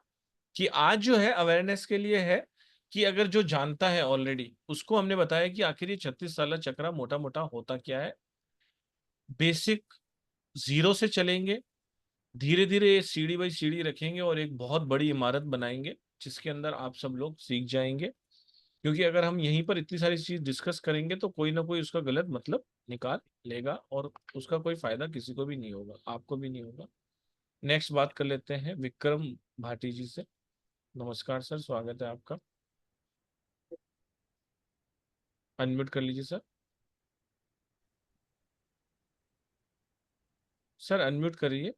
कि आज जो है अवेयरनेस के लिए है, कि अगर जो जानता है ऑलरेडी उसको हमने बताया कि आखिर ये 36 साला चक्रा मोटा मोटा होता क्या है। बेसिक जीरो से चलेंगे, धीरे धीरे सीढ़ी बाई सीढ़ी रखेंगे और एक बहुत बड़ी इमारत बनाएंगे जिसके अंदर आप सब लोग सीख जाएंगे। क्योंकि अगर हम यहीं पर इतनी सारी चीज डिस्कस करेंगे तो कोई ना कोई उसका गलत मतलब निकाल लेगा और उसका कोई फायदा किसी को भी नहीं होगा, आपको भी नहीं होगा। नेक्स्ट बात कर लेते हैं विक्रम भाटी जी से। नमस्कार सर, स्वागत है आपका। अनम्यूट कर लीजिए सर। सर अनम्यूट करिए,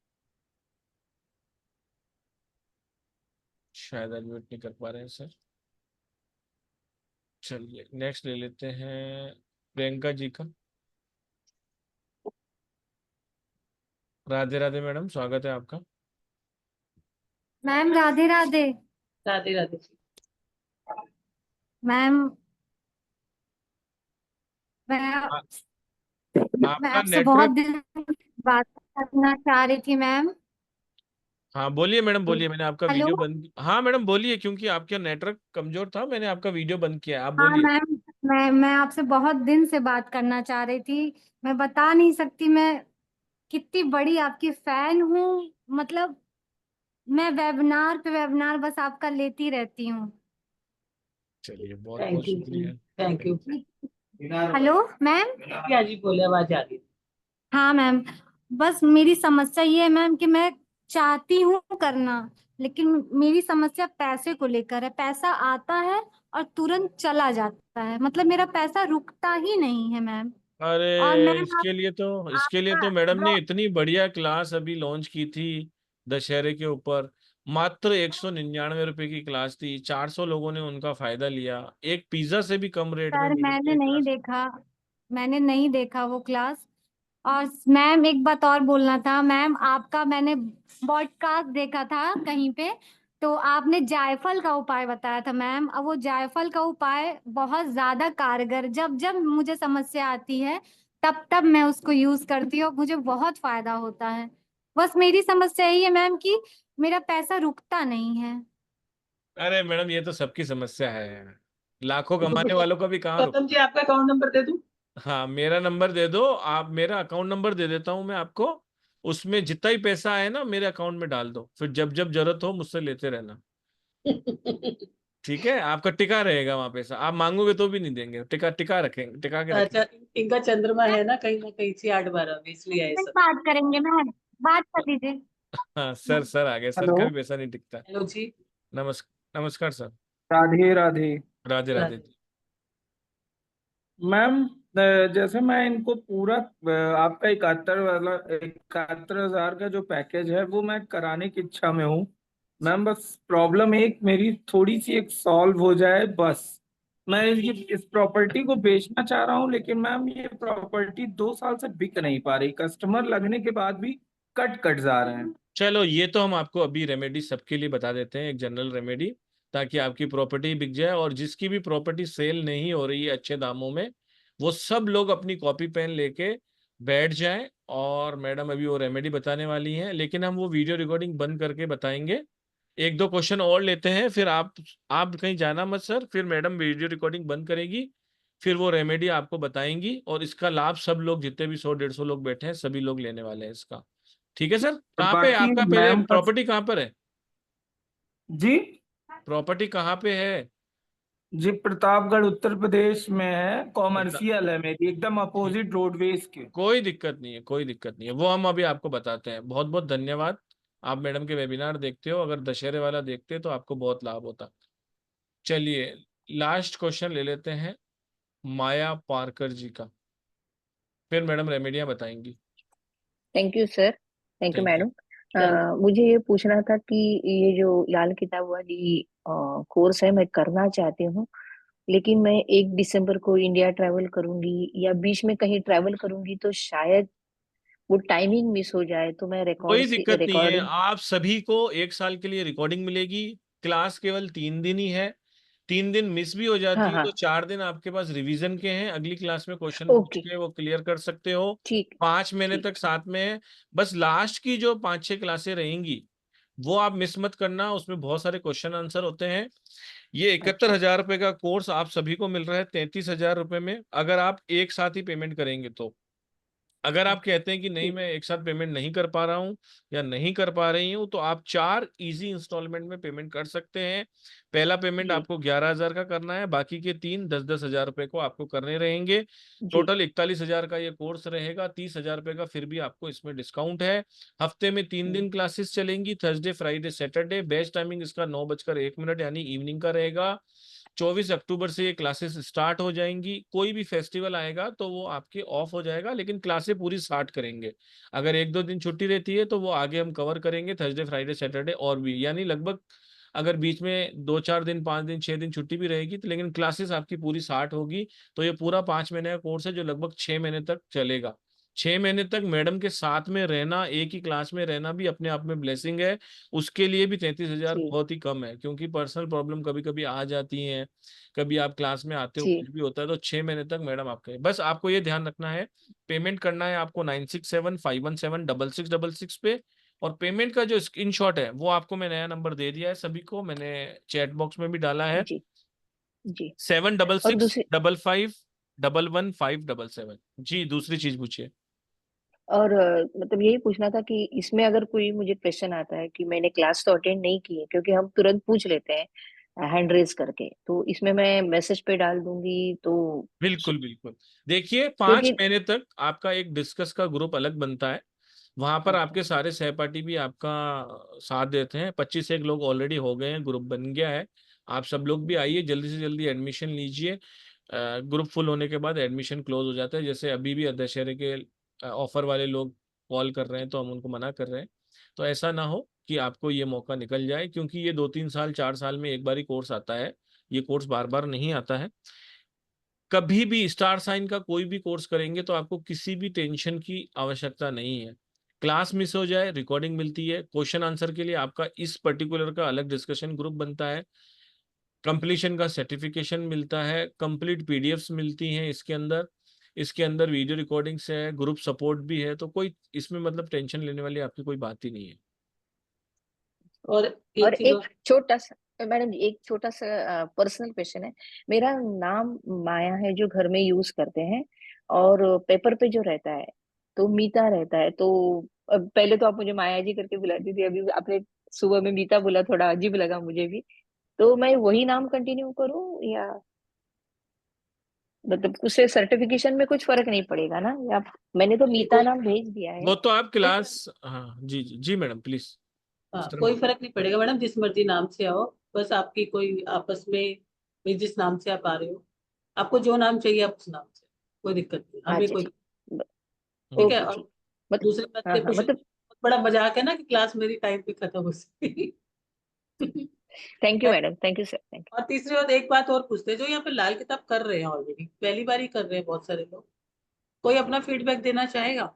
शायद अनम्यूट नहीं कर पा रहे हैं सर। चलिए नेक्स्ट ले लेते हैं प्रियंका जी का। राधे राधे मैडम, स्वागत है आपका। मैम राधे राधे। राधे राधे जी। मैम मैं आ, मैं आपका आपसे बहुत नेटवर्क। दिन बात करना चाह रही थी मैम। हाँ बोलिए मैडम, बोलिए, मैंने आपका हेलो। वीडियो बंद, हाँ मैडम बोलिए, क्योंकि आपका नेटवर्क कमजोर था, मैंने आपका वीडियो बंद किया है, आप हाँ बोलिए। मैम, मैं आपसे बहुत दिन से बात करना चाह रही थी। मैं बता नहीं सकती मैं कितनी बड़ी आपकी फैन हूँ। मतलब मैं वेबिनार पे वेबिनार बस आपका लेती रहती हूँ। चलिए बहुत बहुत थैंक यू जी, शुक्रिया। Thank you. Hello ma'am. क्या जी बोले, आवाज आ रही है। हाँ मैम, बस मेरी समस्या ये है मैम कि मैं चाहती हूँ करना, लेकिन मेरी समस्या पैसे को लेकर है। पैसा आता है और तुरंत चला जाता है, मतलब मेरा पैसा रुकता ही नहीं है मैम। अरे और मैम इसके लिए तो आपका मैडम ने जो इतनी बढ़िया क्लास अभी लॉन्च की थी दशहरे के ऊपर। मात्र 199 रुपए की क्लास थी, 400 लोगों ने उनका फायदा लिया, एक पिज्जा से भी कम रेट में सर मैडम ने क्लास। मैंने नहीं देखा वो क्लास। और मैम एक बात और बोलना था मैम, आपका मैंने पॉडकास्ट देखा था कहीं पे, तो आपने जायफल का उपाय बताया था मैम। अब वो जायफल का उपाय बहुत ज्यादा कारगर, जब जब मुझे समस्या आती है तब तब मैं उसको यूज करती हूँ, मुझे बहुत फायदा होता है। बस मेरी समस्या यही है मैम कि मेरा पैसा रुकता नहीं है। अरे मैडम ये तो सबकी समस्या है, लाखों कमाने वालों का भी कहाँ रुक। गौतम जी, आपका अकाउंट नंबर दे दूं? हाँ मेरा नंबर दे दो, आप मेरा अकाउंट नंबर दे देता हूँ मैं आपको। उसमें जितना ही पैसा आए ना मेरे अकाउंट में डाल दो, फिर जब जब जरूरत हो मुझसे लेते रहना। ठीक है, आपका टिका रहेगा वहां पैसा, आप मांगोगे तो भी नहीं देंगे, टिका टिका रखेंगे, टिका के रखेंगे। अच्छा, इनका चंद्रमा है ना कहीं से 8-12 में, इसलिए है सब। बात करेंगे मैम, बात कर लीजिए। हाँ सर, सर आ गए, सर हेलो। का भी पैसा नहीं टिकता। हेलो जी। नमस्कार सर। राधे राधे। राधे राधे। राधे। मैम, जैसे मैं इनको पूरा आपका 71,000 का जो पैकेज है वो मैं कराने की इच्छा में हूँ। मैम बस प्रॉब्लम एक मेरी थोड़ी सी एक सॉल्व हो जाए बस। मैं इस प्रॉपर्टी को बेचना चाह रहा हूँ, लेकिन मैम ये प्रॉपर्टी 2 साल से बिक नहीं पा रही, कस्टमर लगने के बाद भी कट कट जा रहे हैं। चलो ये तो हम आपको अभी रेमेडी सबके लिए बता देते हैं, एक जनरल रेमेडी, ताकि आपकी प्रॉपर्टी बिक जाए। और जिसकी भी प्रॉपर्टी सेल नहीं हो रही है अच्छे दामों में, वो सब लोग अपनी कॉपी पेन लेके बैठ जाएं। और मैडम अभी वो रेमेडी बताने वाली हैं, लेकिन हम वो वीडियो रिकॉर्डिंग बंद करके बताएंगे। एक दो क्वेश्चन और लेते हैं, फिर आप कहीं जाना मत सर, फिर मैडम वीडियो रिकॉर्डिंग बंद करेगी, फिर वो रेमेडी आपको बताएंगी, और इसका लाभ सब लोग जितने भी 100-150 लोग बैठे हैं सभी लोग लेने वाले हैं इसका। ठीक है सर, और कहाँ पे है बाकी आपका, पहले मैम का प्रॉपर्टी कहाँ पर है? जी। प्रॉपर्टी कहाँ पे है? जी प्रतापगढ़ उत्तर प्रदेश में है, बता, कॉमर्शियल है मेरी, एकदम ठीक, अपोजिट रोडवेज के। कोई दिक्कत नहीं है, कोई दिक्कत नहीं है, वो हम अभी आपको बताते हैं। बहुत बहुत धन्यवाद। आप मैडम के वेबिनार देखते हो, अगर दशहरे वाला देखते तो आपको बहुत लाभ होता। चलिए लास्ट क्वेश्चन ले लेते हैं माया पारकर जी का, फिर मैडम रेमेडियां बताएंगी। Thank you sir. Thank you thank you. Madam. Thank मुझे ये पूछना था कि ये जो लाल किताब वाली कोर्स है मैं करना चाहती हूँ, लेकिन मैं 1 दिसंबर को इंडिया ट्रैवल करूंगी या बीच में कहीं ट्रैवल करूंगी तो शायद वो टाइमिंग मिस हो जाए, तो मैं कोई दिक्कत नहीं है, रिकॉर्डिंग। आप सभी को 1 साल के लिए रिकॉर्डिंग मिलेगी। क्लास केवल 3 दिन ही है, 3 दिन मिस भी हो हाँ जाती है हाँ। तो 4 दिन आपके पास रिवीजन के हैं, अगली क्लास में क्वेश्चन पूछ ओके। के वो क्लियर कर सकते हो। ठीक। 5 महीने ठीक। तक साथ में है। बस लास्ट की जो 5-6 क्लासें रहेंगी वो आप मिस मत करना, उसमें बहुत सारे क्वेश्चन आंसर होते हैं। ये इकहत्तर अच्छा। हजार रुपए का कोर्स आप सभी को मिल रहा है 33,000 रुपए में, अगर आप एक साथ ही पेमेंट करेंगे तो। अगर आप कहते हैं कि नहीं मैं एक साथ पेमेंट नहीं कर पा रहा हूँ या नहीं कर पा रही हूँ, तो आप 4 इजी इंस्टॉलमेंट में पेमेंट कर सकते हैं। पहला पेमेंट जी आपको 11,000 का करना है, बाकी के 3 10-10 हजार रुपए को आपको करने रहेंगे। जी टोटल 41,000 का ये कोर्स रहेगा। 30,000 रुपए का फिर भी आपको इसमें डिस्काउंट है। हफ्ते में 3 दिन क्लासेस चलेंगी, Thursday Friday Saturday. Best timing इसका 9:01 यानी इवनिंग का रहेगा। 24 अक्टूबर से ये क्लासेस स्टार्ट हो जाएंगी। कोई भी फेस्टिवल आएगा तो वो आपके ऑफ हो जाएगा, लेकिन क्लासेस पूरी स्टार्ट करेंगे। अगर 1-2 दिन छुट्टी रहती है तो वो आगे हम कवर करेंगे, थर्सडे फ्राइडे सैटरडे और भी, यानी लगभग अगर बीच में 2-4 दिन 5 दिन 6 दिन छुट्टी भी रहेगी तो लेकिन क्लासेस आपकी पूरी स्टार्ट होगी। तो ये पूरा 5 महीने का कोर्स है जो लगभग 6 महीने तक चलेगा। 6 महीने तक मैडम के साथ में रहना, एक ही क्लास में रहना भी अपने आप में ब्लेसिंग है। उसके लिए भी 33,000 जी बहुत ही कम है, क्योंकि पर्सनल प्रॉब्लम कभी कभी आ जाती हैं, कभी आप क्लास में आते हो जी कुछ भी होता है, तो 6 महीने तक मैडम आपके, बस आपको ये ध्यान रखना है पेमेंट करना है आपको 9675176666 पे। और पेमेंट का जो स्क्रीनशॉट है वो आपको मैं नया नंबर दे दिया है सभी को, मैंने चैट बॉक्स में भी डाला है। जी जी। 766 और दूसरी 55 11 577। जी दूसरी चीज पूछिए। और मतलब यही पूछना था कि इसमें अगर कोई मुझे क्वेश्चन आता है कि मैंने क्लास तो अटेंड नहीं की है, क्योंकि हम तुरंत पूछ लेते हैं हैंड रेज करके, तो इसमें मैं मैसेज पे डाल दूंगी तो बिल्कुल बिल्कुल। देखिए, 5 क्योंकि महीने तक आपका एक डिस्कस का ग्रुप अलग बनता है। वहां पर अच्छा आपके सारे सहपाठी भी आपका साथ देते हैं। 25 एक लोग ऑलरेडी हो गए हैं, ग्रुप बन गया है। आप सब लोग भी आइए, जल्दी से जल्दी एडमिशन लीजिए। ग्रुप फुल होने के बाद एडमिशन क्लोज हो जाता है। जैसे अभी भी दशहरे के ऑफर वाले लोग कॉल कर रहे हैं तो हम उनको मना कर रहे हैं। तो ऐसा ना हो कि आपको ये मौका निकल जाए, क्योंकि ये 2-3 साल 4 साल में एक बार ही कोर्स आता है। ये कोर्स बार बार नहीं आता है। कभी भी स्टार साइन का कोई भी कोर्स करेंगे तो आपको किसी भी टेंशन की आवश्यकता नहीं है। क्लास मिस हो जाए, रिकॉर्डिंग मिलती है। क्वेश्चन आंसर के लिए आपका इस पर्टिकुलर का अलग डिस्कशन ग्रुप बनता है। कंप्लीशन का सर्टिफिकेशन मिलता है, कंप्लीट पीडीएफ्स मिलती हैं इसके अंदर। इसके अंदर वीडियो रिकॉर्डिंग्स है, ग्रुप सपोर्ट भी है। तो कोई इसमें मतलब टेंशन लेने वाली आपकी कोई बात ही नहीं है। और और एक चीज एक और। छोटा सा मैडम जी, एक छोटा सा पर्सनल क्वेश्चन है। मेरा नाम माया है जो घर में यूज करते हैं, और पेपर पे जो रहता है तो मीता रहता है। तो अब पहले तो आप मुझे माया जी करके बुलाती थी, अभी आपने सुबह में मीता बोला, थोड़ा अजीब लगा मुझे भी। तो मैं वही नाम कंटिन्यू करूं, या मतलब उससे सर्टिफिकेशन में कुछ फर्क नहीं पड़ेगा ना? या मैंने तो नहीं, मीता नाम भेज दिया है। वो तो आप कोई फर्क क्लास, हाँ जी जी जी मैडम प्लीज इस हाँ, तरह। कोई फर्क नहीं पड़ेगा मैडम, जिस मर्जी नाम से आओ। बस आपकी कोई आपस में भी जिस नाम से आप आ रहे हो, आपको जो नाम चाहिए आप उस नाम से, कोई दिक्कत नहीं, हमें अच्छा कोई। ठीक। ठीक है। ओके और ठीक। मतलब दूसरी बात हाँ ये हाँ पूछ, मतलब बहुत बड़ा मजाक है ना कि क्लास मेरी टाइम पे खत्म हो सके। Thank you madam, thank you sir, thank और तीसरी बात, एक बात और पूछते हैं, जो यहाँ पे लाल किताब कर रहे हैं ऑलरेडी, पहली बार ही कर रहे हैं बहुत सारे लोग, कोई अपना फीडबैक देना चाहेगा?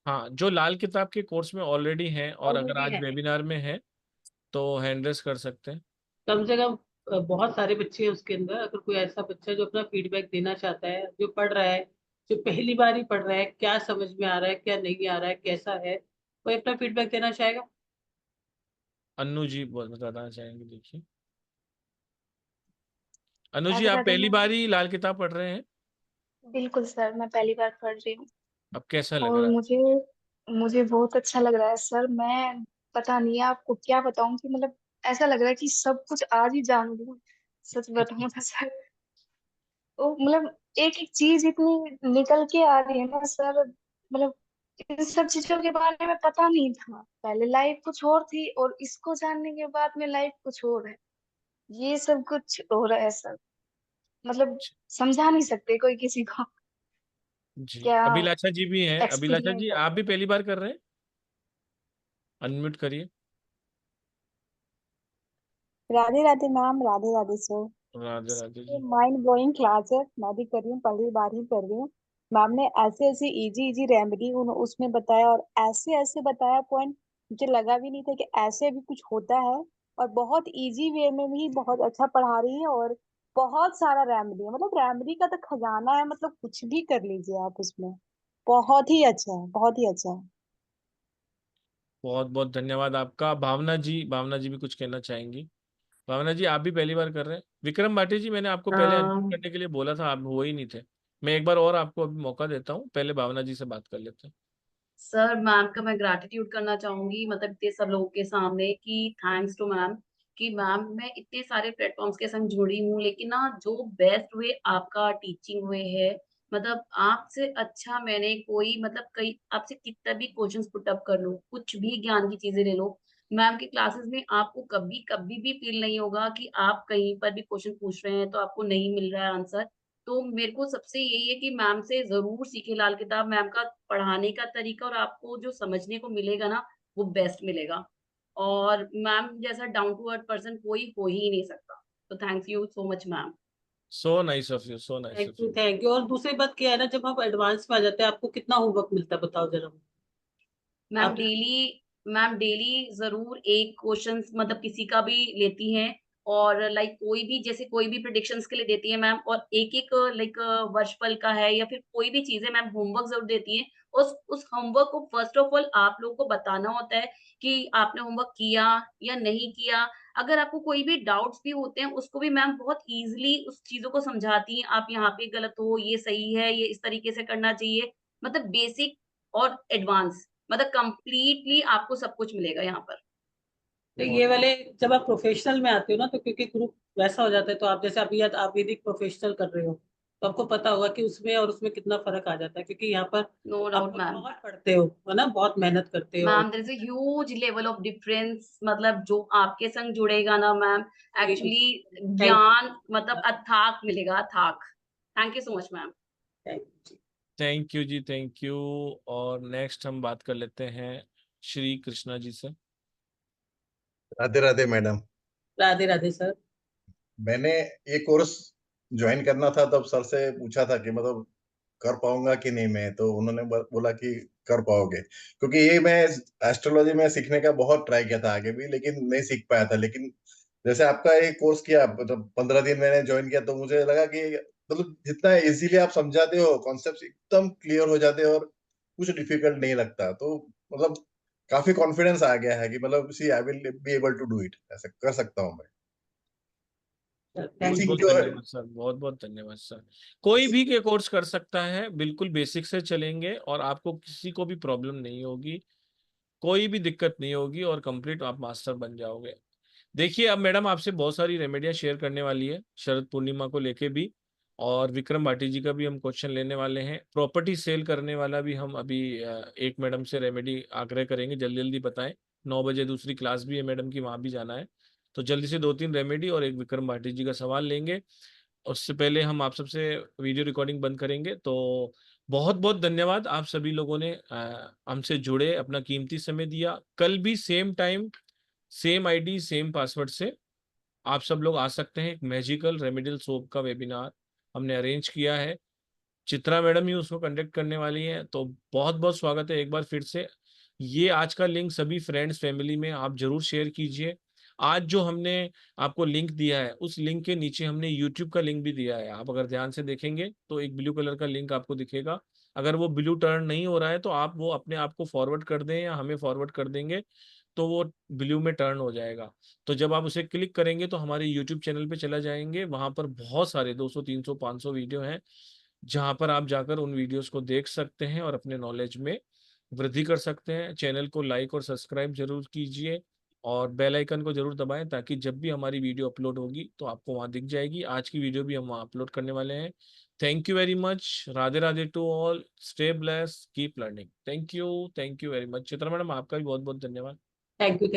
हाँ, जो लाल किताब के कोर्स में ऑलरेडी हैं और अगर ऑलरेडी आज है। वेबिनार में है तो हैंड रेस कर सकते हैं। कम से कम बहुत सारे बच्चे हैं उसके अंदर, अगर कोई ऐसा बच्चा जो अपना फीडबैक देना चाहता है, जो पढ़ रहा है, जो पहली बार ही पढ़ रहा है, क्या समझ में आ रहा है क्या नहीं आ रहा है कैसा है, कोई अपना फीडबैक देना चाहेगा? अन्नू जी बहुत बताना चाहेंगे, देखिए। अनु जी, राधे आप राधे पहली मैम। बार ही लाल किताब पढ़ रहे हैं? बिल्कुल सर, मैं पहली बार पढ़ रही हूँ। अब कैसा लग और रहा है? मुझे मुझे बहुत अच्छा लग रहा है सर। मैं पता नहीं आपको क्या बताऊं कि मतलब ऐसा लग रहा है कि सब कुछ आज ही जान लूं। सच बताऊं तो सर, वो मतलब एक एक चीज इतनी निकल के आ रही है ना सर। मतलब इन सब चीजों के बारे में पता नहीं था, पहले लाइफ कुछ और थी और इसको जानने के बाद में लाइफ कुछ और है। ये सब कुछ हो रहा है सर, मतलब समझा नहीं सकते कोई किसी को जी, क्या अभिलाषा जी भी हैं। अभिलाषा एक्सपीरियंस जी, है। आप भी पहली बार कर रहे हैं? अनम्यूट करिए। Radhe Radhe ma'am, Radhe Radhe sir. राधे राधे ये जी। माइंड ब्लोइंग क्लास है, मैं भी कर रही हूँ, पहली बार ही कर रही हूँ। मैम ने ऐसे ऐसे इजी इजी रेमेडी उसमें बताया, और ऐसे ऐसे बताया पॉइंट, मुझे लगा भी नहीं था कि ऐसे भी कुछ होता है। और बहुत इजी वे में भी बहुत अच्छा पढ़ा रही है, और बहुत सारा रेमेडी है, मतलब रेमेडी का तो खजाना है, मतलब कुछ भी कर लीजिए आप उसमें। बहुत ही अच्छा है, बहुत ही अच्छा है। बहुत बहुत धन्यवाद आपका। भावना जी, भावना जी भी कुछ कहना चाहेंगी। भावना जी, आप भी पहली बार कर रहे हैं? विक्रम भाटी जी, मैंने आपको पहले अनम्यूट करने के लिए बोला था, आप हो ही नहीं थे। मैं एक बार और आपको अभी मौका देता हूँ, पहले भावना जी से बात कर लेते हैं। सर मैम का मैं ग्रैटिट्यूड करना चाहूंगी, मतलब इतने सब लोगों के सामने, कि थैंक्स टू मैम, कि मैम मैं इतने सारे प्लेटफॉर्म्स के संग जुड़ी हूँ, लेकिन ना जो बेस्ट वे आपका टीचिंग वे है, मतलब आपसे अच्छा मैंने कोई, मतलब कई आपसे कितना भी क्वेश्चंस पुट अप कर लो, कुछ भी ज्ञान की चीजें ले लो, मैम की क्लासेस में आपको कभी कभी भी फील नहीं होगा कि आप कहीं पर भी क्वेश्चन पूछ रहे हैं तो आपको नहीं मिल रहा है आंसर। तो मेरे को सबसे यही है कि मैम से जरूर सीखे लाल किताब, मैम का पढ़ाने का तरीका और आपको जो समझने को मिलेगा ना, वो बेस्ट मिलेगा। और मैम जैसा डाउन टू अर्थ पर्सन कोई हो ही नहीं सकता। तो thank you so much ma'am. So nice of you, so nice thank of you, you. Thank you. और दूसरी बात क्या है ना, जब आप एडवांस में आ जाते हैं आपको कितना होमवर्क मिलता है बताओ जरा। मैम आप डेली, मैम डेली जरूर एक क्वेश्चन मतलब किसी का भी लेती हैं, और लाइक कोई भी, जैसे कोई भी प्रिडिक्शंस के लिए देती है मैम, और एक एक लाइक वर्षफल का है या फिर कोई भी चीज है, मैम होमवर्क जरूर देती है। उस होमवर्क को फर्स्ट ऑफ ऑल आप लोगों को बताना होता है कि आपने होमवर्क किया या नहीं किया। अगर आपको कोई भी डाउट्स भी होते हैं उसको भी मैम बहुत इजीली उस चीजों को समझाती हैं, आप यहाँ पे गलत हो, ये सही है, ये इस तरीके से करना चाहिए। मतलब बेसिक और एडवांस, मतलब कंप्लीटली आपको सब कुछ मिलेगा यहाँ पर। तो बहुत ये वाले जब आप प्रोफेशनल में आते हो ना, तो क्योंकि ग्रुप वैसा हो जाता है, तो आप जैसे अभी आप यदि प्रोफेशनल कर रहे हो तो आपको पता होगा कि उसमें और उसमें कितना फर्क आ जाता है, क्योंकि यहाँ पर नो आप डाउट मैम। बहुत पढ़ते हो है ना, बहुत मेहनत करते हो। Ma'am there is a huge level of difference, मतलब जो आपके संग जुड़ेगा ना मैम, एक्चुअली थैंक ज्ञान मतलब अथाक मिलेगा, अथाक। Thank you so much ma'am. You. Thank you जी, थैंक यू। और नेक्स्ट हम बात कर लेते हैं श्री कृष्णा जी से। राधे राधे मैडम। राधे राधे सर। मैंने ये कोर्स ज्वाइन करना था, तब सर से पूछा था कि मतलब कर पाऊंगा कि नहीं मैं, तो उन्होंने बोला कि कर पाओगे, क्योंकि ये मैं एस्ट्रोलॉजी में सीखने का बहुत ट्राई किया था आगे भी, लेकिन नहीं सीख पाया था। लेकिन जैसे आपका ये कोर्स किया, मतलब 15 दिन मैंने ज्वाइन किया, तो मुझे लगा कि मतलब जितना इजीली आप समझाते हो, कॉन्सेप्ट एकदम क्लियर हो जाते हैं और कुछ डिफिकल्ट नहीं लगता। तो मतलब काफी कॉन्फिडेंस आ गया है कि मतलब see I will be able to do it, ऐसा कर सकता हूँ मैं। बहुत थैंक बेसिक बहुत यू। जो है, धन्यवाद सर, बहुत बहुत धन्यवाद सर। कोई भी ये कोर्स कर सकता है, बिल्कुल बेसिक से चलेंगे और आपको किसी को भी प्रॉब्लम नहीं होगी, कोई भी दिक्कत नहीं होगी और कंप्लीट आप मास्टर बन जाओगे। देखिए अब मैडम आपसे बहुत सारी रेमेडियां शेयर करने वाली है शरद पूर्णिमा को लेके भी, और विक्रम भाटी जी का भी हम क्वेश्चन लेने वाले हैं। प्रॉपर्टी सेल करने वाला भी हम अभी एक मैडम से रेमेडी आग्रह करेंगे, जल्दी जल्दी बताएं। 9 बजे दूसरी क्लास भी है मैडम की, वहां भी जाना है, तो जल्दी से 2-3 रेमेडी और एक विक्रम भाटी जी का सवाल लेंगे। उससे पहले हम आप सबसे वीडियो रिकॉर्डिंग बंद करेंगे। तो बहुत बहुत धन्यवाद, आप सभी लोगों ने हमसे जुड़े, अपना कीमती समय दिया। कल भी same time, same ID, same password से आप सब लोग आ सकते हैं। एक मैजिकल रेमेडियल सोप का वेबिनार हमने अरेंज किया है, चित्रा मैडम ही उसको कंडक्ट करने वाली हैं, तो बहुत बहुत स्वागत है एक बार फिर से। ये आज का लिंक सभी फ्रेंड्स फैमिली में आप जरूर शेयर कीजिए। आज जो हमने आपको लिंक दिया है, उस लिंक के नीचे हमने यूट्यूब का लिंक भी दिया है। आप अगर ध्यान से देखेंगे तो एक ब्लू कलर का लिंक आपको दिखेगा। अगर वो ब्लू टर्न नहीं हो रहा है तो आप वो अपने आप को फॉरवर्ड कर दें या हमें फॉरवर्ड कर देंगे, तो वो ब्लू में टर्न हो जाएगा। तो जब आप उसे क्लिक करेंगे तो हमारे यूट्यूब चैनल पे चला जाएंगे, वहां पर बहुत सारे 200 300 500 वीडियो हैं, जहां पर आप जाकर उन वीडियोस को देख सकते हैं और अपने नॉलेज में वृद्धि कर सकते हैं। चैनल को लाइक और सब्सक्राइब जरूर कीजिए और बेल आइकन को जरूर दबाएं, ताकि जब भी हमारी वीडियो अपलोड होगी तो आपको वहां दिख जाएगी। आज की वीडियो भी हम वहां अपलोड करने वाले हैं। Thank you very much. Radhe Radhe to all. Stay blessed, keep learning. Thank you very much. Chitra madam आपका भी बहुत बहुत धन्यवाद। Thank you.